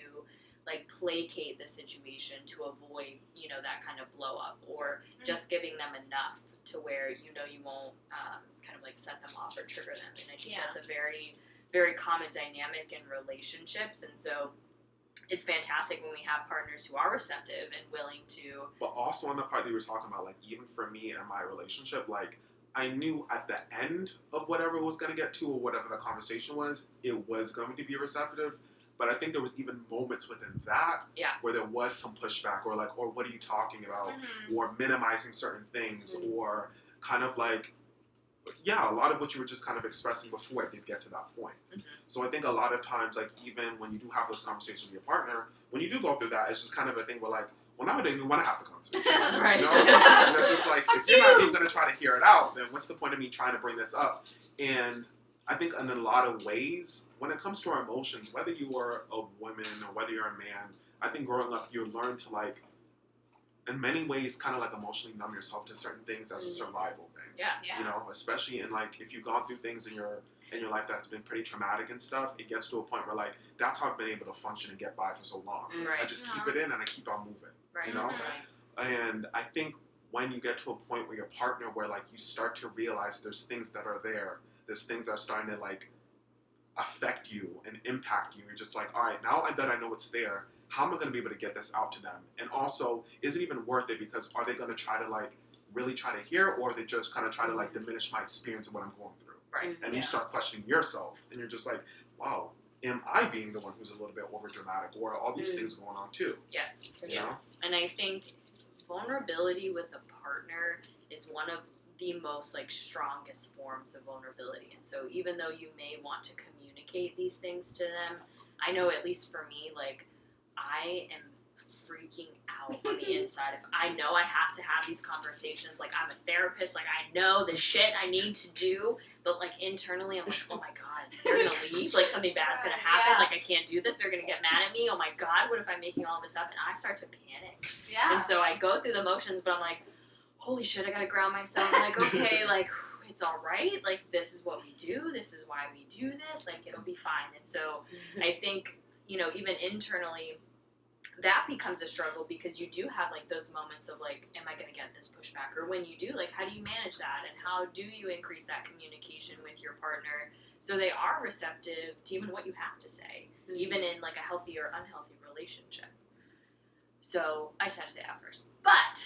like placate the situation to avoid, you know, that kind of blow up, or just giving them enough to where you know you won't kind of like set them off or trigger them. And I think that's a very, very common dynamic in relationships. And so it's fantastic when we have partners who are receptive and willing to. But also on the part that you were talking about, like even for me and my relationship, like I knew at the end of whatever it was going to get to, or whatever the conversation was, it was going to be receptive. But I think there was even moments within that where there was some pushback, or like, or what are you talking about, or minimizing certain things, or kind of like, a lot of what you were just kind of expressing before it did get to that point. So I think a lot of times, like even when you do have those conversations with your partner, when you do go through that, it's just kind of a thing where like, well, now I don't even want to have the conversation. Right. You know? And it's just like, if you're not even going to try to hear it out, then what's the point of me trying to bring this up? And I think in a lot of ways, when it comes to our emotions, whether you are a woman or whether you're a man, I think growing up you learn to like, in many ways, kind of like emotionally numb yourself to certain things as a survival thing. Yeah. You know, especially in like if you've gone through things in your life that's been pretty traumatic and stuff, it gets to a point where like that's how I've been able to function and get by for so long. I just keep it in and I keep on moving. You know, and I think when you get to a point where your partner, where like you start to realize there's things that are there. There's things that are starting to like affect you and impact you. You're just like, all right, now that I know it's there, how am I going to be able to get this out to them? And also, is it even worth it? Because are they going to try to like really try to hear, or are they just kind of try to like diminish my experience of what I'm going through? Right. And you start questioning yourself, and you're just like, wow, am I being the one who's a little bit over dramatic, or are all these things going on too? Yes. For Yes. And I think vulnerability with a partner is one of the most like strongest forms of vulnerability. And so even though you may want to communicate these things to them, I know at least for me, like I am freaking out on the inside. If I know I have to have these conversations, like I'm a therapist, like I know the shit I need to do, but like internally I'm like, oh my god, they're gonna leave, like something bad's gonna happen, like I can't do this, they're gonna get mad at me, oh my god, what if I'm making all this up? And I start to panic. Yeah. And so I go through the motions, but I'm like, holy shit, I gotta ground myself. I'm like, okay, like it's all right, like this is what we do, this is why we do this, like it'll be fine. And so I think, you know, even internally that becomes a struggle, because you do have like those moments of like, am I going to get this pushback? Or when you do, like, how do you manage that? And how do you increase that communication with your partner so they are receptive to even what you have to say, even in like a healthy or unhealthy relationship? So I just had to say that first. But,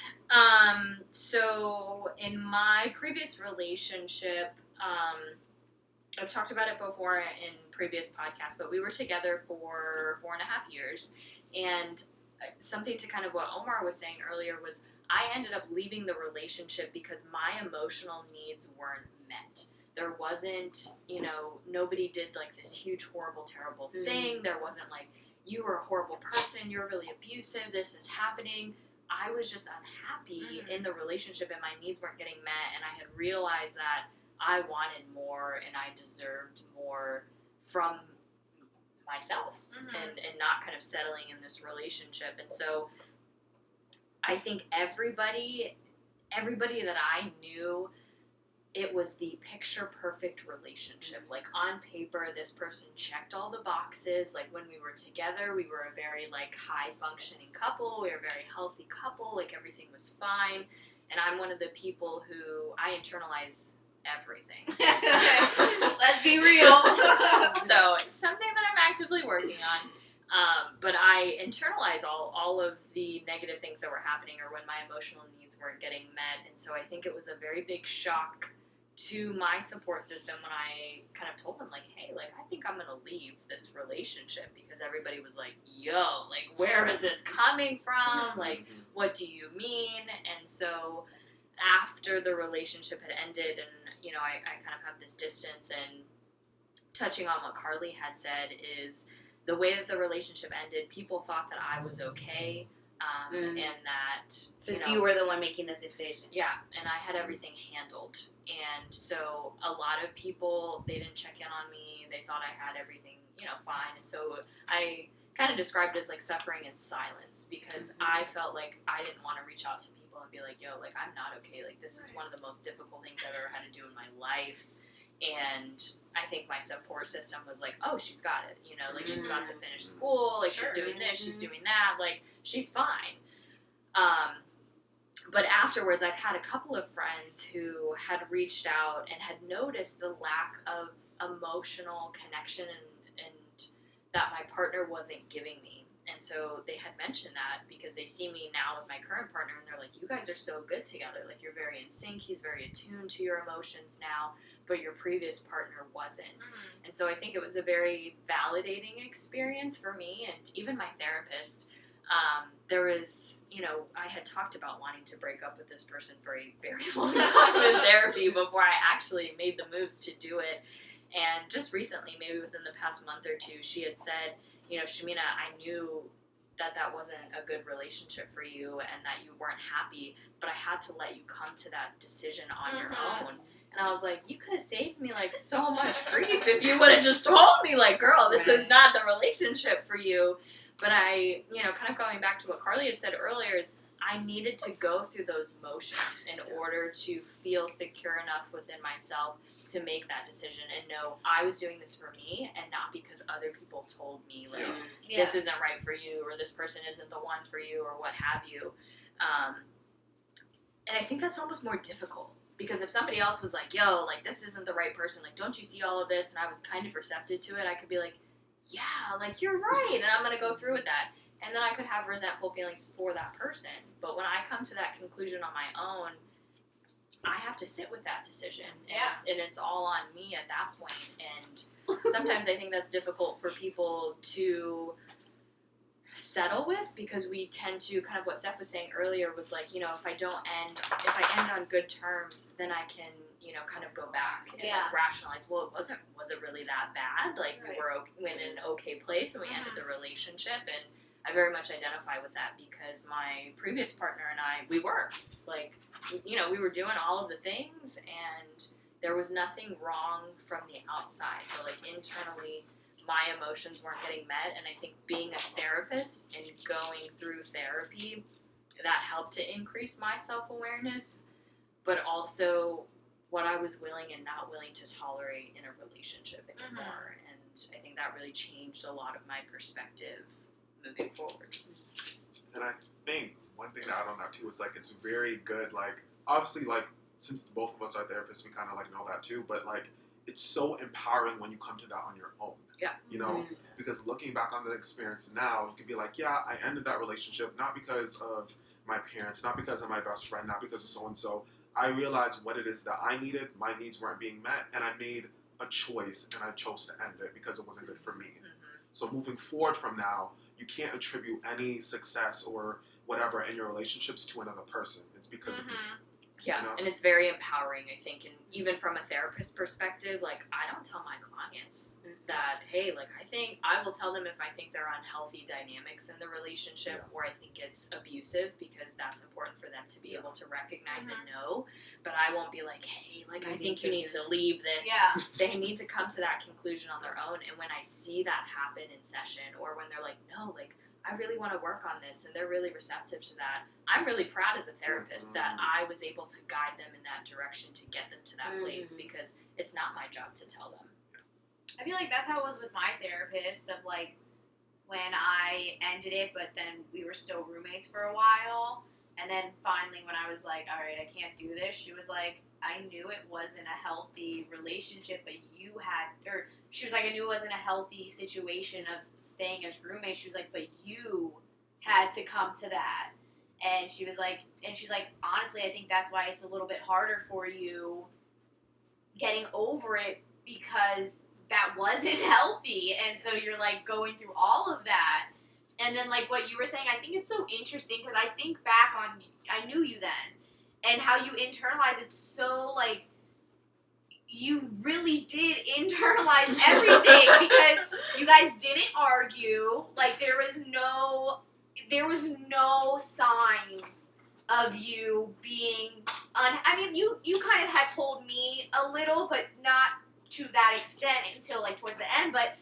so in my previous relationship, I've talked about it before in previous podcasts, but we were together for 4.5 years. And something to kind of what Omar was saying earlier was I ended up leaving the relationship because my emotional needs weren't met. There wasn't, you know, nobody did like this huge, horrible, terrible thing. There wasn't like, you were a horrible person, you're really abusive, this is happening. I was just unhappy in the relationship and my needs weren't getting met, and I had realized that I wanted more and I deserved more from myself and not kind of settling in this relationship. And so I think everybody that I knew, it was the picture perfect relationship. Like on paper, this person checked all the boxes. Like when we were together, we were a very like high functioning couple. We were a very healthy couple. Like everything was fine. And I'm one of the people who I internalize everything. Let's be real. So it's something that I'm actively working on. But I internalize all of the negative things that were happening or when my emotional needs weren't getting met. And so I think it was a very big shock to my support system when I kind of told them, like, hey, like, I think I'm going to leave this relationship, because everybody was like, yo, like, where is this coming from? Like, what do you mean? And so after the relationship had ended and, you know, I kind of have this distance, and touching on what Carly had said is the way that the relationship ended, people thought that I was okay, and that... Since you were the one making the decision. Yeah, and I had everything handled. And so a lot of people, they didn't check in on me. They thought I had everything, you know, fine. And so I kind of described it as like suffering in silence, because I felt like I didn't want to reach out to people and be like, yo, like, I'm not okay. Like, this is one of the most difficult things I've ever had to do in my life. And I think my support system was like, oh, she's got it. You know, like, she's about to finish school. Like, she's doing this, she's doing that. Like, she's fine. But afterwards, I've had a couple of friends who had reached out and had noticed the lack of emotional connection and that my partner wasn't giving me. And so they had mentioned that because they see me now with my current partner, and they're like, you guys are so good together. Like, you're very in sync. He's very attuned to your emotions now, but your previous partner wasn't. And so I think it was a very validating experience for me, and even my therapist. There was, you know, I had talked about wanting to break up with this person for a very long time in therapy before I actually made the moves to do it. And just recently, maybe within the past month or two, she had said, you know, Shamina, I knew that wasn't a good relationship for you and that you weren't happy, but I had to let you come to that decision on your own. And I was like, you could have saved me, like, so much grief if you would have just told me, like, girl, this is not the relationship for you. But I, you know, kind of going back to what Carly had said earlier, is I needed to go through those motions in order to feel secure enough within myself to make that decision and know I was doing this for me and not because other people told me, like, this isn't right for you, or this person isn't the one for you, or what have you. And I think that's almost more difficult, because if somebody else was like, yo, like, this isn't the right person, like, don't you see all of this? And I was kind of receptive to it, I could be like, yeah, like, you're right, and I'm going to go through with that. And then I could have resentful feelings for that person. But when I come to that conclusion on my own, I have to sit with that decision. And it's all on me at that point. And sometimes I think that's difficult for people to settle with, because we tend to, kind of what Steph was saying earlier, was like, you know, if I end on good terms, then I can, you know, kind of go back and like, rationalize, well, was it really that bad? Like, we were in an okay place when we ended the relationship. And I very much identify with that, because my previous partner and I, we were like, you know, we were doing all of the things, and there was nothing wrong from the outside, but like internally, my emotions weren't getting met. And I think being a therapist and going through therapy, that helped to increase my self-awareness, but also what I was willing and not willing to tolerate in a relationship anymore. And I think that really changed a lot of my perspective moving forward. And I think one thing to add on that too is like, it's very good, like, obviously, like, since both of us are therapists, we kind of like know that too, but like, it's so empowering when you come to that on your own. Yeah. You know, because looking back on the experience now, you can be like, yeah, I ended that relationship not because of my parents, not because of my best friend, not because of so-and-so. I realized what it is that I needed, my needs weren't being met, and I made a choice, and I chose to end it because it wasn't good for me. So moving forward from now, you can't attribute any success or whatever in your relationships to another person. It's because of you. Yeah, You know? and it's very empowering, I think, and even from a therapist perspective, like, I don't tell my clients that, hey, like, I will tell them if I think there are unhealthy dynamics in the relationship, or I think it's abusive, because that's important for them to be able to recognize and know, but I won't be like, hey, like, I think you need to leave this. Yeah. They need to come to that conclusion on their own, and when I see that happen in session, or when they're like, no, like, I really want to work on this, and they're really receptive to that, I'm really proud as a therapist that I was able to guide them in that direction to get them to that place, because it's not my job to tell them. I feel like that's how it was with my therapist, of like, when I ended it, but then we were still roommates for a while, and then finally when I was like, all right, I can't do this, she was like, I knew it wasn't a healthy relationship, but she was like, I knew it wasn't a healthy situation of staying as roommates. She was like, but you had to come to that. And she's like, honestly, I think that's why it's a little bit harder for you getting over it, because that wasn't healthy. And so you're like going through all of that. And then like what you were saying, I think it's so interesting, because I think back on, I knew you then, and how you internalize it. So like, you really did internalize everything, because you guys didn't argue. Like, there was no signs of you being I mean, you kind of had told me a little, but not to that extent until like towards the end. But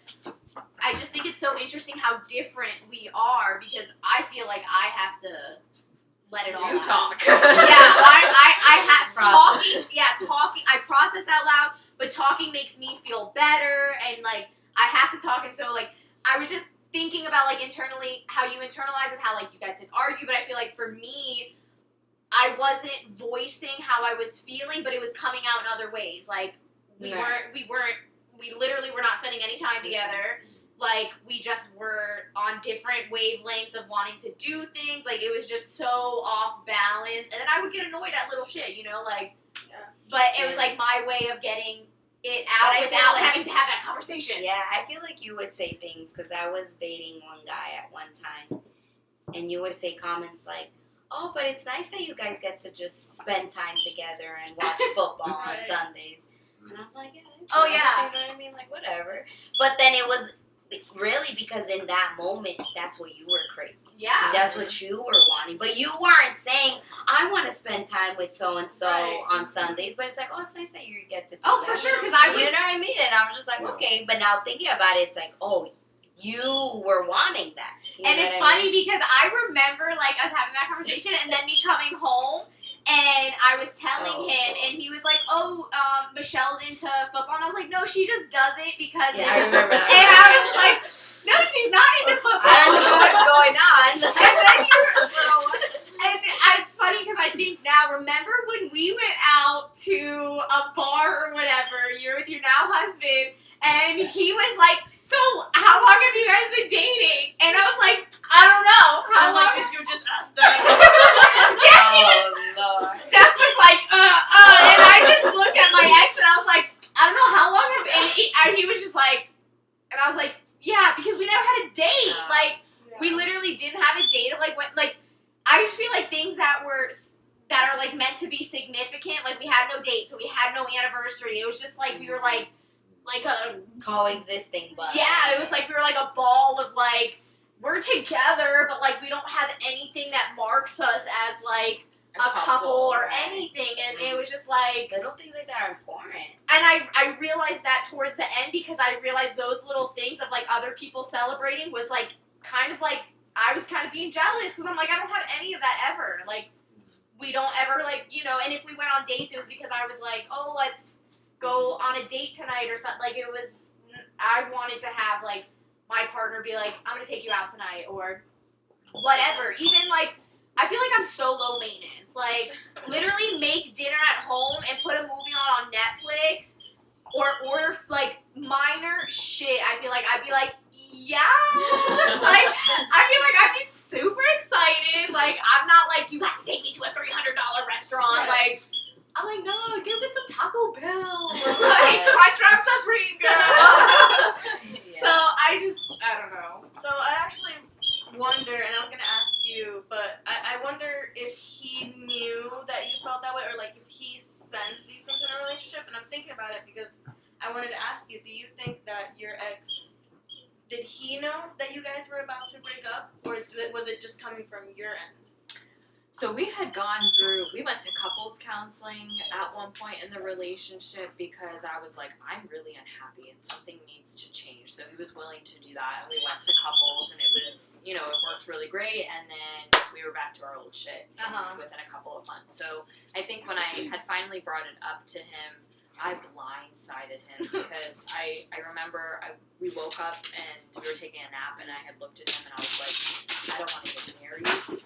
I just think it's so interesting how different we are, because I feel like I have to let it all out. Talk. I have talking. Yeah, talking. I process out loud, but talking makes me feel better, and like I have to talk. And so like I was just thinking about like internally how you internalize and how like you guys didn't argue, but I feel like for me, I wasn't voicing how I was feeling, but it was coming out in other ways. Like we literally were not spending any time together. Like, we just were on different wavelengths of wanting to do things. Like, it was just so off balance. And then I would get annoyed at little shit, you know? Like, but it was, like, my way of getting it out without having to have that conversation. Yeah, I feel like you would say things, because I was dating one guy at one time, and you would say comments like, oh, but it's nice that you guys get to just spend time together and watch football on Sundays. And I'm like, yeah. Oh, yeah. You know what I mean? Like, whatever. But then it was really because in that moment, that's what you were craving. Yeah. That's what you were wanting. But you weren't saying, I want to spend time with so-and-so on Sundays. But it's like, oh, it's nice that you get to do that. Oh, for sure, because I would... You know what I mean? And I was just like, okay. But now thinking about it, it's like, oh, you were wanting that. And it's funny because I remember, like, us having that conversation and then me coming home and I was telling him and he was like, Michelle's into football. And I was like, no, she just does it because... Yeah, I remember that. And I was like, no, she's not into football. I don't know what's going on. And then it's funny because I think now, remember when we went out to a bar or whatever, you're with your now husband, and he was like, so how long guys been dating? And I was like, I don't know. How I'm long? like, did you just ask that? Yeah, she was. Oh, Lord. Steph was like, and I just looked at my ex and I was like, I don't know how long have, and he was just like, and I was like, yeah, because we never had a date. Like, we literally didn't have a date of like what, like, I just feel like things that are like meant to be significant, like we had no date, so we had no anniversary. It was just like we were like a Coexisting, but yeah, it was like we were like a ball of like we're together, but like we don't have anything that marks us as like a couple or right. anything, and it was just like, little things like that are important. and I realized that towards the end because I realized those little things of like other people celebrating was like kind of like I was kind of being jealous because I'm like I don't have any of that ever. Like we don't ever like and if we went on dates it was because I was like, oh, let's go on a date tonight or something. Like it was I wanted to have like my partner be like, I'm gonna take you out tonight or whatever. Even like I feel like I'm so low maintenance. Like literally make dinner at home and put a movie on Netflix or order like minor shit. I feel like I'd be like, yeah. Like I feel like I'd be super excited. Like I'm not like you have to take me to a $300 restaurant. Like I'm like, no, go get some Taco Bell. Like Crunch Wrap Supreme, girl. So I don't know. So I actually wonder, and I was gonna ask you, but I wonder if he knew that you felt that way, or like if he sensed these things in a relationship. And I'm thinking about it because I wanted to ask you: do you think that your ex, did he know that you guys were about to break up, or was it just coming from your end? So we went to couples counseling at one point in the relationship because I was like, I'm really unhappy and something needs to change. So he was willing to do that, and we went to couples, and it was, it worked really great, and then we were back to our old shit within a couple of months. So I think when I had finally brought it up to him, I blindsided him because I remember we woke up and we were taking a nap, and I had looked at him and I was like, I don't want to get married.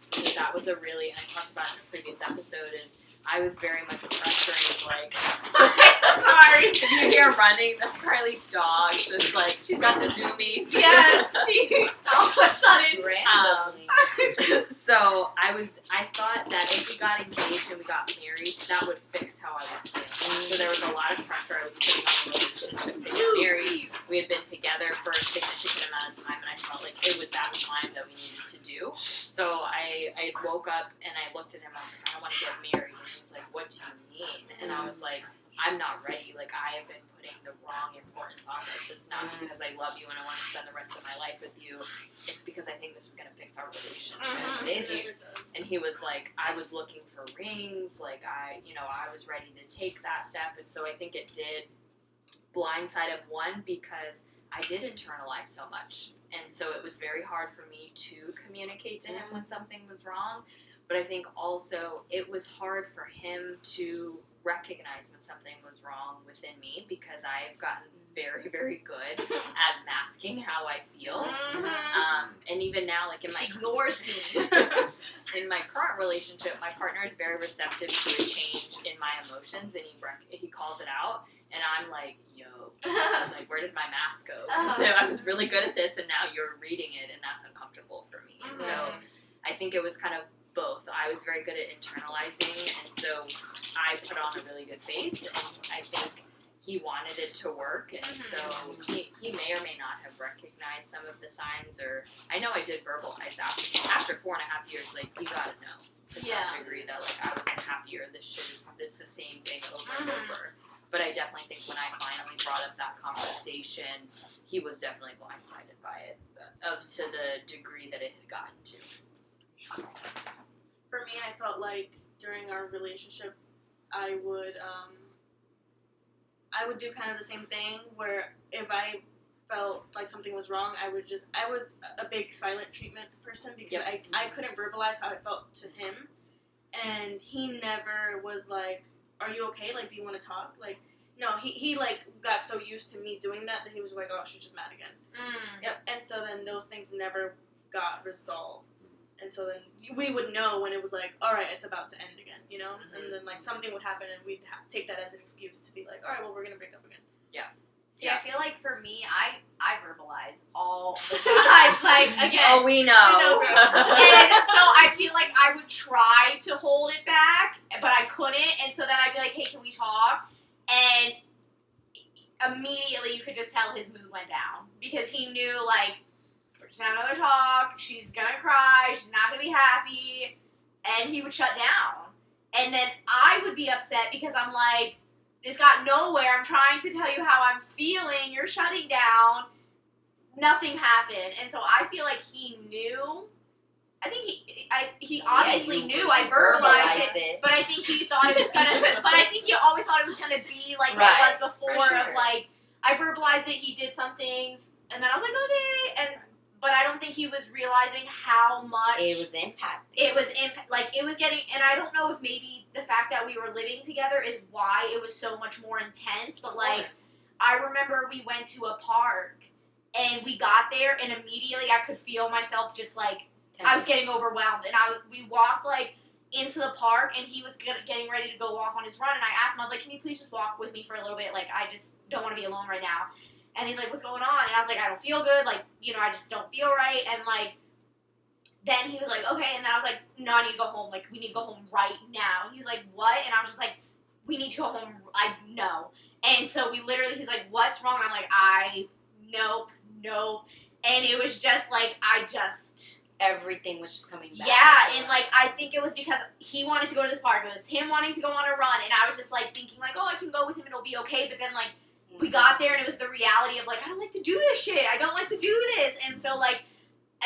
Because that was and I talked about in the previous episode, is I was very much pressuring, like, sorry. If you hear running, that's Carly's dog. So it's like, she's got the zoomies. Yes, all of a sudden. So I thought that if we got engaged and we got married, that would fix how I was feeling. So there was a lot of pressure I was putting on the relationship to get married. We had been together for a significant amount of time, and I felt like it was that time that we needed to do. So I woke up and I looked at him, I was like, I want to get married. And he's like, what do you mean? And I was like, I'm not ready. Like, I have been putting the wrong importance on this. It's not because I love you and I want to spend the rest of my life with you. It's because I think this is going to fix our relationship. And he was like, I was looking for rings. Like, I was ready to take that step. And so I think it did blindside of one because I did internalize so much. And so it was very hard for me to communicate to him when something was wrong. But I think also it was hard for him to recognize when something was wrong within me because I've gotten very, very good at masking how I feel. And even now, like She ignores me. In my current relationship, my partner is very receptive to a change in my emotions, and he calls it out. And I'm like, yo, like, where did my mask go? So I was really good at this, and now you're reading it, and that's uncomfortable for me. And so I think it was kind of both. I was very good at internalizing, and so I put on a really good face, and I think he wanted it to work, and so he may or may not have recognized some of the signs, or I know I did verbalize after 4.5 years, like, you gotta know to some degree that, like, I wasn't happy, or it's the same thing over and over. But I definitely think when I finally brought up that conversation, he was definitely blindsided by it, to the degree that it had gotten to. For me, I felt like during our relationship, I would do kind of the same thing where if I felt like something was wrong, I was a big silent treatment person because I couldn't verbalize how I felt to him, and he never was like, are you okay? Like, do you want to talk? Like, no, he like got so used to me doing that he was like, oh, she's just mad again. And so then those things never got resolved. And so then we would know when it was like, all right, it's about to end again, And then like something would happen and we'd take that as an excuse to be like, all right, well, we're going to break up again. Yeah. See, I feel like for me, I verbalize all the time. Like, again. Oh, we know. We know, girl. And so I feel like I would try to hold it back, but I couldn't. And so then I'd be like, hey, can we talk? And immediately you could just tell his mood went down. Because he knew, like, we're just gonna have another talk. She's gonna cry. She's not gonna be happy. And he would shut down. And then I would be upset because I'm like, this got nowhere. I'm trying to tell you how I'm feeling. You're shutting down. Nothing happened. And so I feel like he knew. I think he obviously knew. I verbalized it. But I think he thought it was gonna. But I think he always thought it was gonna be like what it was before. For sure. Of like, I verbalized it. He did some things, and then I was like, okay. But I don't think he was realizing how much It was impacting. it was getting, and I don't know if maybe the fact that we were living together is why it was so much more intense. But like, I remember we went to a park, and we got there, and immediately I could feel myself just like. I was getting overwhelmed, and we walked, like, into the park, and he was getting ready to go off on his run, and I asked him, I was like, can you please just walk with me for a little bit? Like, I just don't want to be alone right now. And he's like, what's going on? And I was like, I don't feel good. Like, you know, I just don't feel right. And, like, then he was like, okay. And then I was like, no, I need to go home. Like, we need to go home right now. And he was like, what? And I was just like, we need to go home. I know. And so we literally, he's like, what's wrong? I'm like, nope. And it was just like, everything was just coming back. yeah, and, like, I think it was because he wanted to go to this park. It was him wanting to go on a run, and I was just, like, thinking, like, oh, I can go with him and it'll be okay. But then, like, we got there, and it was the reality of, like, I don't like to do this shit. I don't like to do this. And so, like,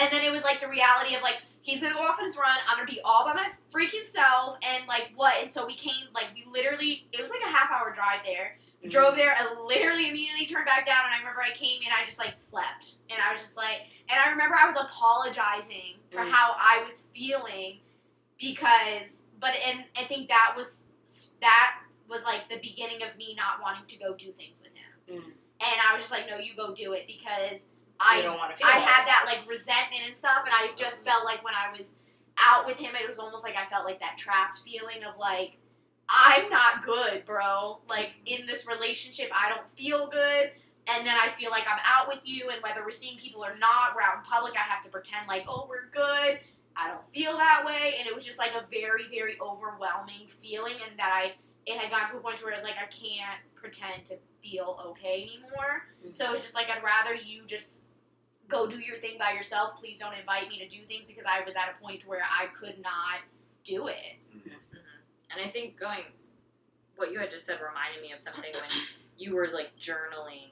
and then it was, like, the reality of, like, he's going to go off on his run. I'm going to be all by my freaking self. And, like, what? And so we came, like, we literally, it was, like, a half-hour drive there. We drove there, I literally immediately turned back down, and I remember I came in, I just, like, slept. And I was just, like, and I remember I was apologizing for how I was feeling because, and I think that was, like, the beginning of me not wanting to go do things with him. And I was just like, no, you go do it because you don't want to feel I had that, like, resentment and stuff, and I just felt like when I was out with him, it was almost like I felt like that trapped feeling of, like, I'm not good, bro. Like, in this relationship, I don't feel good. And then I feel like I'm out with you, and whether we're seeing people or not, we're out in public, I have to pretend like, oh, we're good. I don't feel that way. And it was just, like, a very, very overwhelming feeling, and that it had gotten to a point where it was like, I can't pretend to feel okay anymore. So it was just like, I'd rather you just go do your thing by yourself. Please don't invite me to do things, because I was at a point where I could not do it. And I think what you had just said reminded me of something when you were, like, journaling,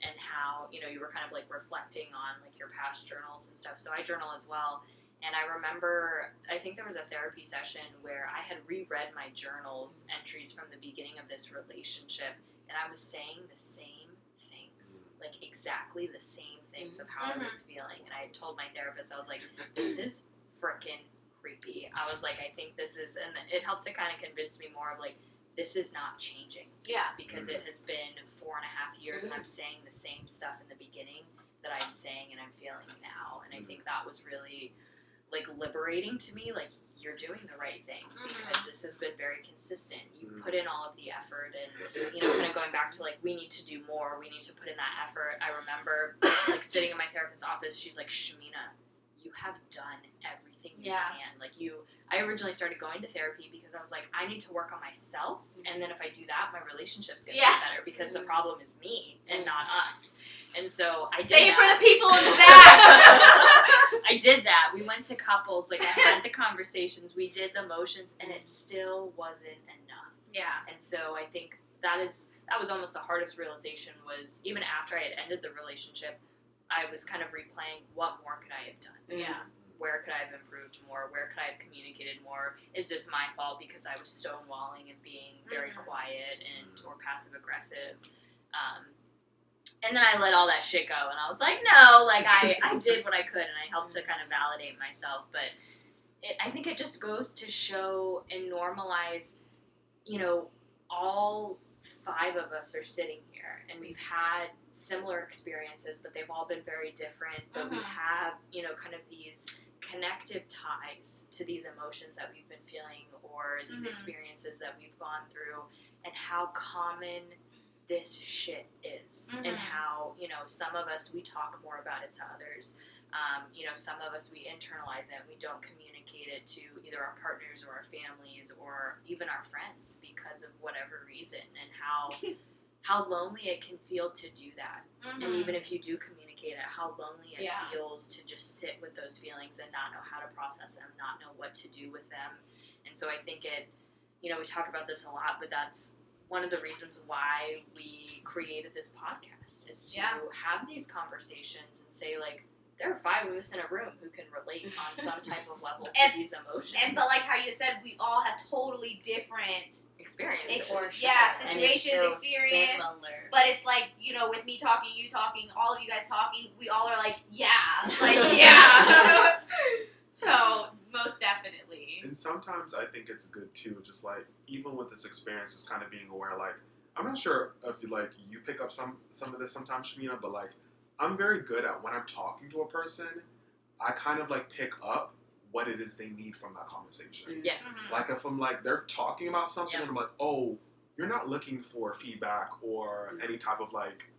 and how, you know, you were kind of, like, reflecting on, like, your past journals and stuff. So I journal as well. And I remember, I think there was a therapy session where I had reread my journals entries from the beginning of this relationship, and I was saying the same things, like, exactly the same things of how I was feeling. And I had told my therapist, I was like, this is frickin' creepy. I was like, I think this is, and it helped to kind of convince me more of, like, this is not changing. Yeah. Because it has been 4.5 years, and I'm saying the same stuff in the beginning that I'm saying and I'm feeling now. And I think that was really, like, liberating to me. Like, you're doing the right thing, because this has been very consistent. You put in all of the effort, and, you know, kind of going back to, like, we need to do more. We need to put in that effort. I remember, like, sitting in my therapist's office, she's like, Shamina, you have done everything you can. Like, I originally started going to therapy because I was like, I need to work on myself, and then if I do that, my relationship's gonna get better, because the problem is me and not us. And so I Say did it for that. the people in the back. I did that. We went to couples, like, I had the conversations, we did the motions, and it still wasn't enough. Yeah. And so I think that was almost the hardest realization, was even after I had ended the relationship, I was kind of replaying, what more could I have done? Yeah. Where could I have improved more? Where could I have communicated more? Is this my fault because I was stonewalling and being very quiet or passive aggressive? And then I let all that shit go, and I was like, no, like, I did what I could, and I helped to kind of validate myself. But I think it just goes to show and normalize, you know, all 5 of us are sitting here, and we've had similar experiences, but they've all been very different. But we have, you know, kind of these connective ties to these emotions that we've been feeling, or these experiences that we've gone through, and how common this shit is, and how, you know, some of us, we talk more about it to others. You know, some of us, we internalize it and we don't communicate it to either our partners or our families or even our friends because of whatever reason, and how lonely it can feel to do that. And even if you do communicate it, how lonely it feels to just sit with those feelings and not know how to process them, not know what to do with them. And so I think it, you know, we talk about this a lot, but that's one of the reasons why we created this podcast, is to have these conversations and say, like, there are 5 of us in a room who can relate on some type of level to these emotions. But like how you said, we all have totally different experiences. Situations, experience. Similar. But it's like, you know, with me talking, you talking, all of you guys talking, we all are like, So, most definitely. And sometimes I think it's good too, just like, even with this experience, is kind of being aware, like, I'm not sure if you pick up some of this sometimes, Shamina, but like, I'm very good at, when I'm talking to a person, I kind of like pick up what it is they need from that conversation. Yes. Like, if I'm like, they're talking about something and I'm like, oh, you're not looking for feedback or any type of like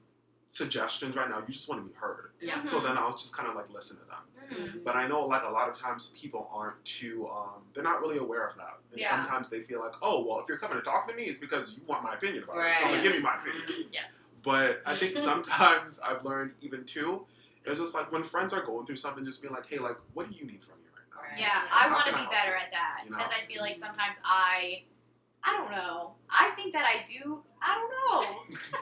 suggestions right now, you just want to be heard. Yeah. So then I'll just kind of like listen to them. But I know, like, a lot of times people aren't too, they're not really aware of that. And sometimes they feel like, oh, well, if you're coming to talk to me, it's because you want my opinion about it. So I'm going to give you my opinion. Yes. But I think sometimes I've learned even too, it's just like when friends are going through something, just being like, hey, like, what do you need from me right now? Yeah, I How want to can be I better help at that, you know? because I feel like sometimes I don't know. I think that I do. I don't know.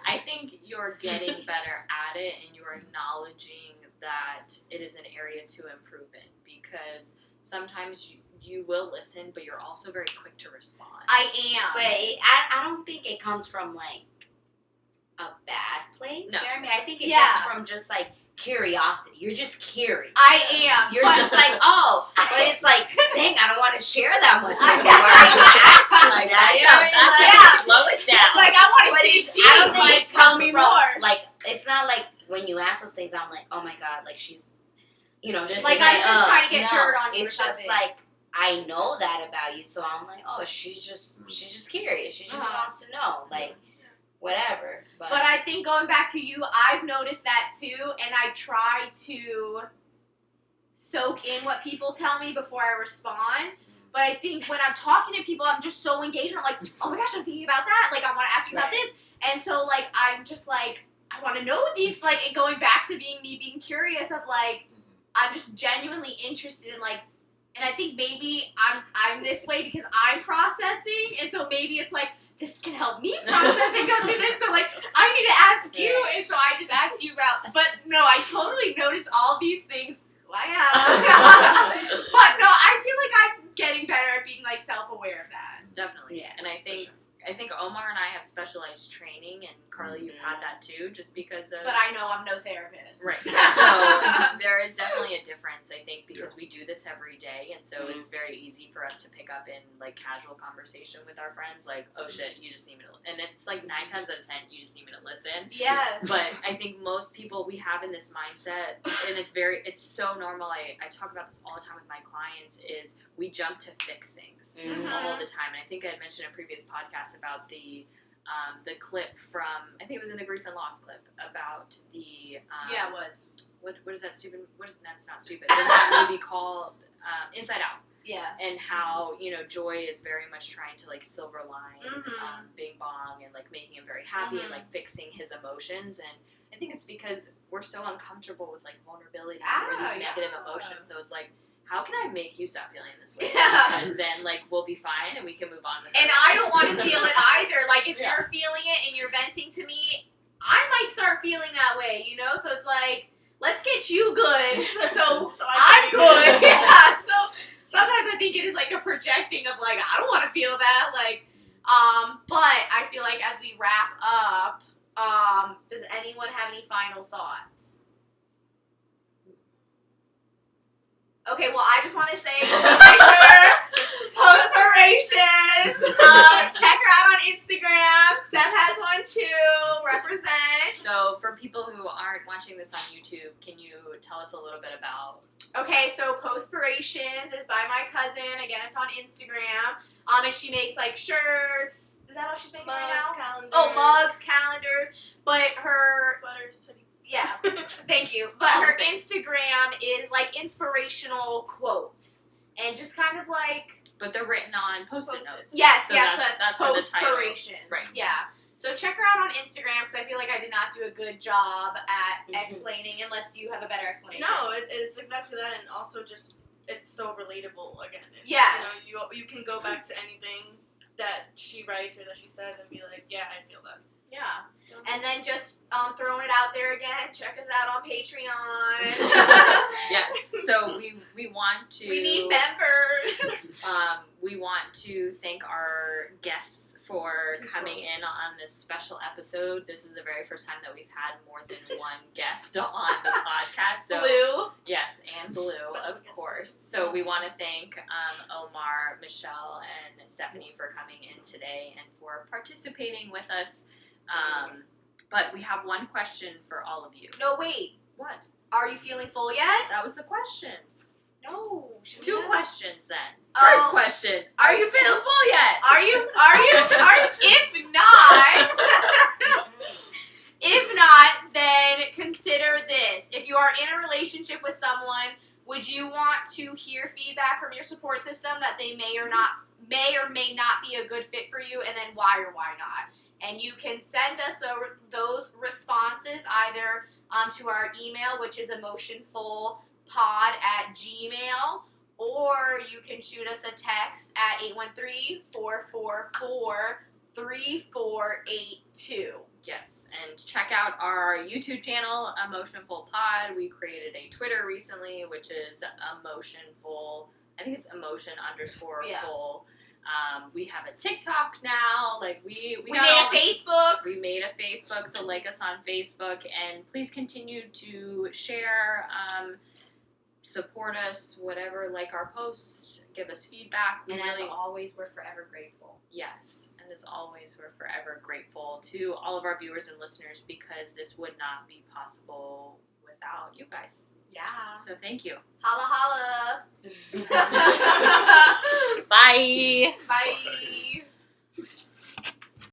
I think you're getting better at it, and you're acknowledging that it is an area to improve in, because sometimes you will listen, but you're also very quick to respond. I am. But I don't think it comes from, like, a bad place. No. You know what I mean? I think it comes from just, like, curiosity. You're just curious. I am. You're just like, oh, but it's like, dang, I don't want to share that much. I Why are you asking Like that? You that, know what I mean? Like, slow it down. Like, I want but to dig it's, deep. I don't think Like, it tell comes me from, more. like, it's not like when you ask those things, I'm like, oh my God, like, she's, you know, just Like, I'm just trying to get no, dirt on you. it's or just something. like, I know that about you, so I'm like, oh, she's just curious. She just wants to know, like, whatever. But I think going back to you, I've noticed that too, and I try to soak in what people tell me before I respond. But I think when I'm talking to people, I'm just so engaged. And I'm like, oh my gosh, I'm thinking about that. Like, I want to ask you about this. And so, like, I'm just like, I want to know these, like, going back to being curious of, like, I'm just genuinely interested in, like, and I think maybe I'm this way because I'm processing, and so maybe it's like, this can help me process and go through this, so, like, I need to ask you, and so I just ask you about, but no, I totally notice all these things. But no, I feel like I'm getting better at being, like, self-aware of that. Definitely. Yeah, And I think Omar and I have specialized training, and Carly, you've had that too, just because of... But I know I'm no therapist. Right. So there is definitely a difference, I think, because we do this every day, and so it's very easy for us to pick up in, like, casual conversation with our friends, like, oh shit, you just need me to... And it's like 9 times out of 10, you just need me to listen. Yeah. But I think most people, we have in this mindset, and it's so normal. I talk about this all the time with my clients, is we jump to fix things all the time. And I think I had mentioned in a previous podcast about the clip from, I think it was in the Grief and Loss clip, about the... yeah, it was. What is that stupid... That's not stupid. There's that movie called Inside Out. Yeah. And how, you know, Joy is very much trying to, like, silver line Bing Bong and, like, making him very happy and, like, fixing his emotions. And I think it's because we're so uncomfortable with, like, vulnerability or these negative emotions. So it's like, how can I make you stop feeling this way? Yeah. And then, like, we'll be fine and we can move on with And our I don't lives. want to feel it either. Like, if you're feeling it and you're venting to me, I might start feeling that way, you know? So it's like, let's get you good so I'm good. Yeah. So sometimes I think it is like a projecting of, like, I don't want to feel that. Like, but I feel like as we wrap up, does anyone have any final thoughts? Okay, well, I just want to say, Postpirations. Check her out on Instagram. Steph has one too. Represent. So for people who aren't watching this on YouTube, can you tell us a little bit about... Okay, so Postpirations is by my cousin. Again, it's on Instagram. And she makes like shirts. Is that all she's making right Mugs, now? calendars. Oh, mugs, calendars. But her Sweaters, hoodies. yeah, thank you. But her Instagram is like inspirational quotes and just kind of like But they're written on Post-it notes. yes, So yes, that's where the title- post-spirations. Right. Yeah. So check her out on Instagram because I feel like I did not do a good job at explaining, unless you have a better explanation. No, it's exactly that, and also just it's so relatable. Again, it's, Yeah. You know, you can go back to anything that she writes or that she says and be like, yeah, I feel that. Yeah. And then just throwing it out there again, check us out on Patreon. Yes. So we want to. We need members. We want to thank our guests for coming in on this special episode. This is the very first time that we've had more than one guest on the podcast. So Blue. yes, and Blue, Special of guest. course. So we want to thank Omar, Michelle, and Stephanie for coming in today and for participating with us. But we have one question for all of you. No, wait. What? Are you feeling full yet? That was the question. No. should we 2 not? questions then. Oh. First question: are you feeling full yet? Are you? If not, then consider this. If you are in a relationship with someone, would you want to hear feedback from your support system that they may or may not be a good fit for you, and then why or why not? And you can send us those responses either to our email, which is emotionfulpod@gmail.com, or you can shoot us a text at 813-444-3482. Yes, and check out our YouTube channel, Emotionful Pod. We created a Twitter recently, which is emotionful. I think it's emotion_full. Yeah. We have a TikTok now. Like we We got made all a this- Facebook. We made a Facebook, so like us on Facebook, and please continue to share, support us, whatever, like our posts, give us feedback. We And really, as always, we're forever grateful. yes, and as always, we're forever grateful to all of our viewers and listeners because this would not be possible without you guys. Yeah. So thank you. Holla holla. Bye. Bye.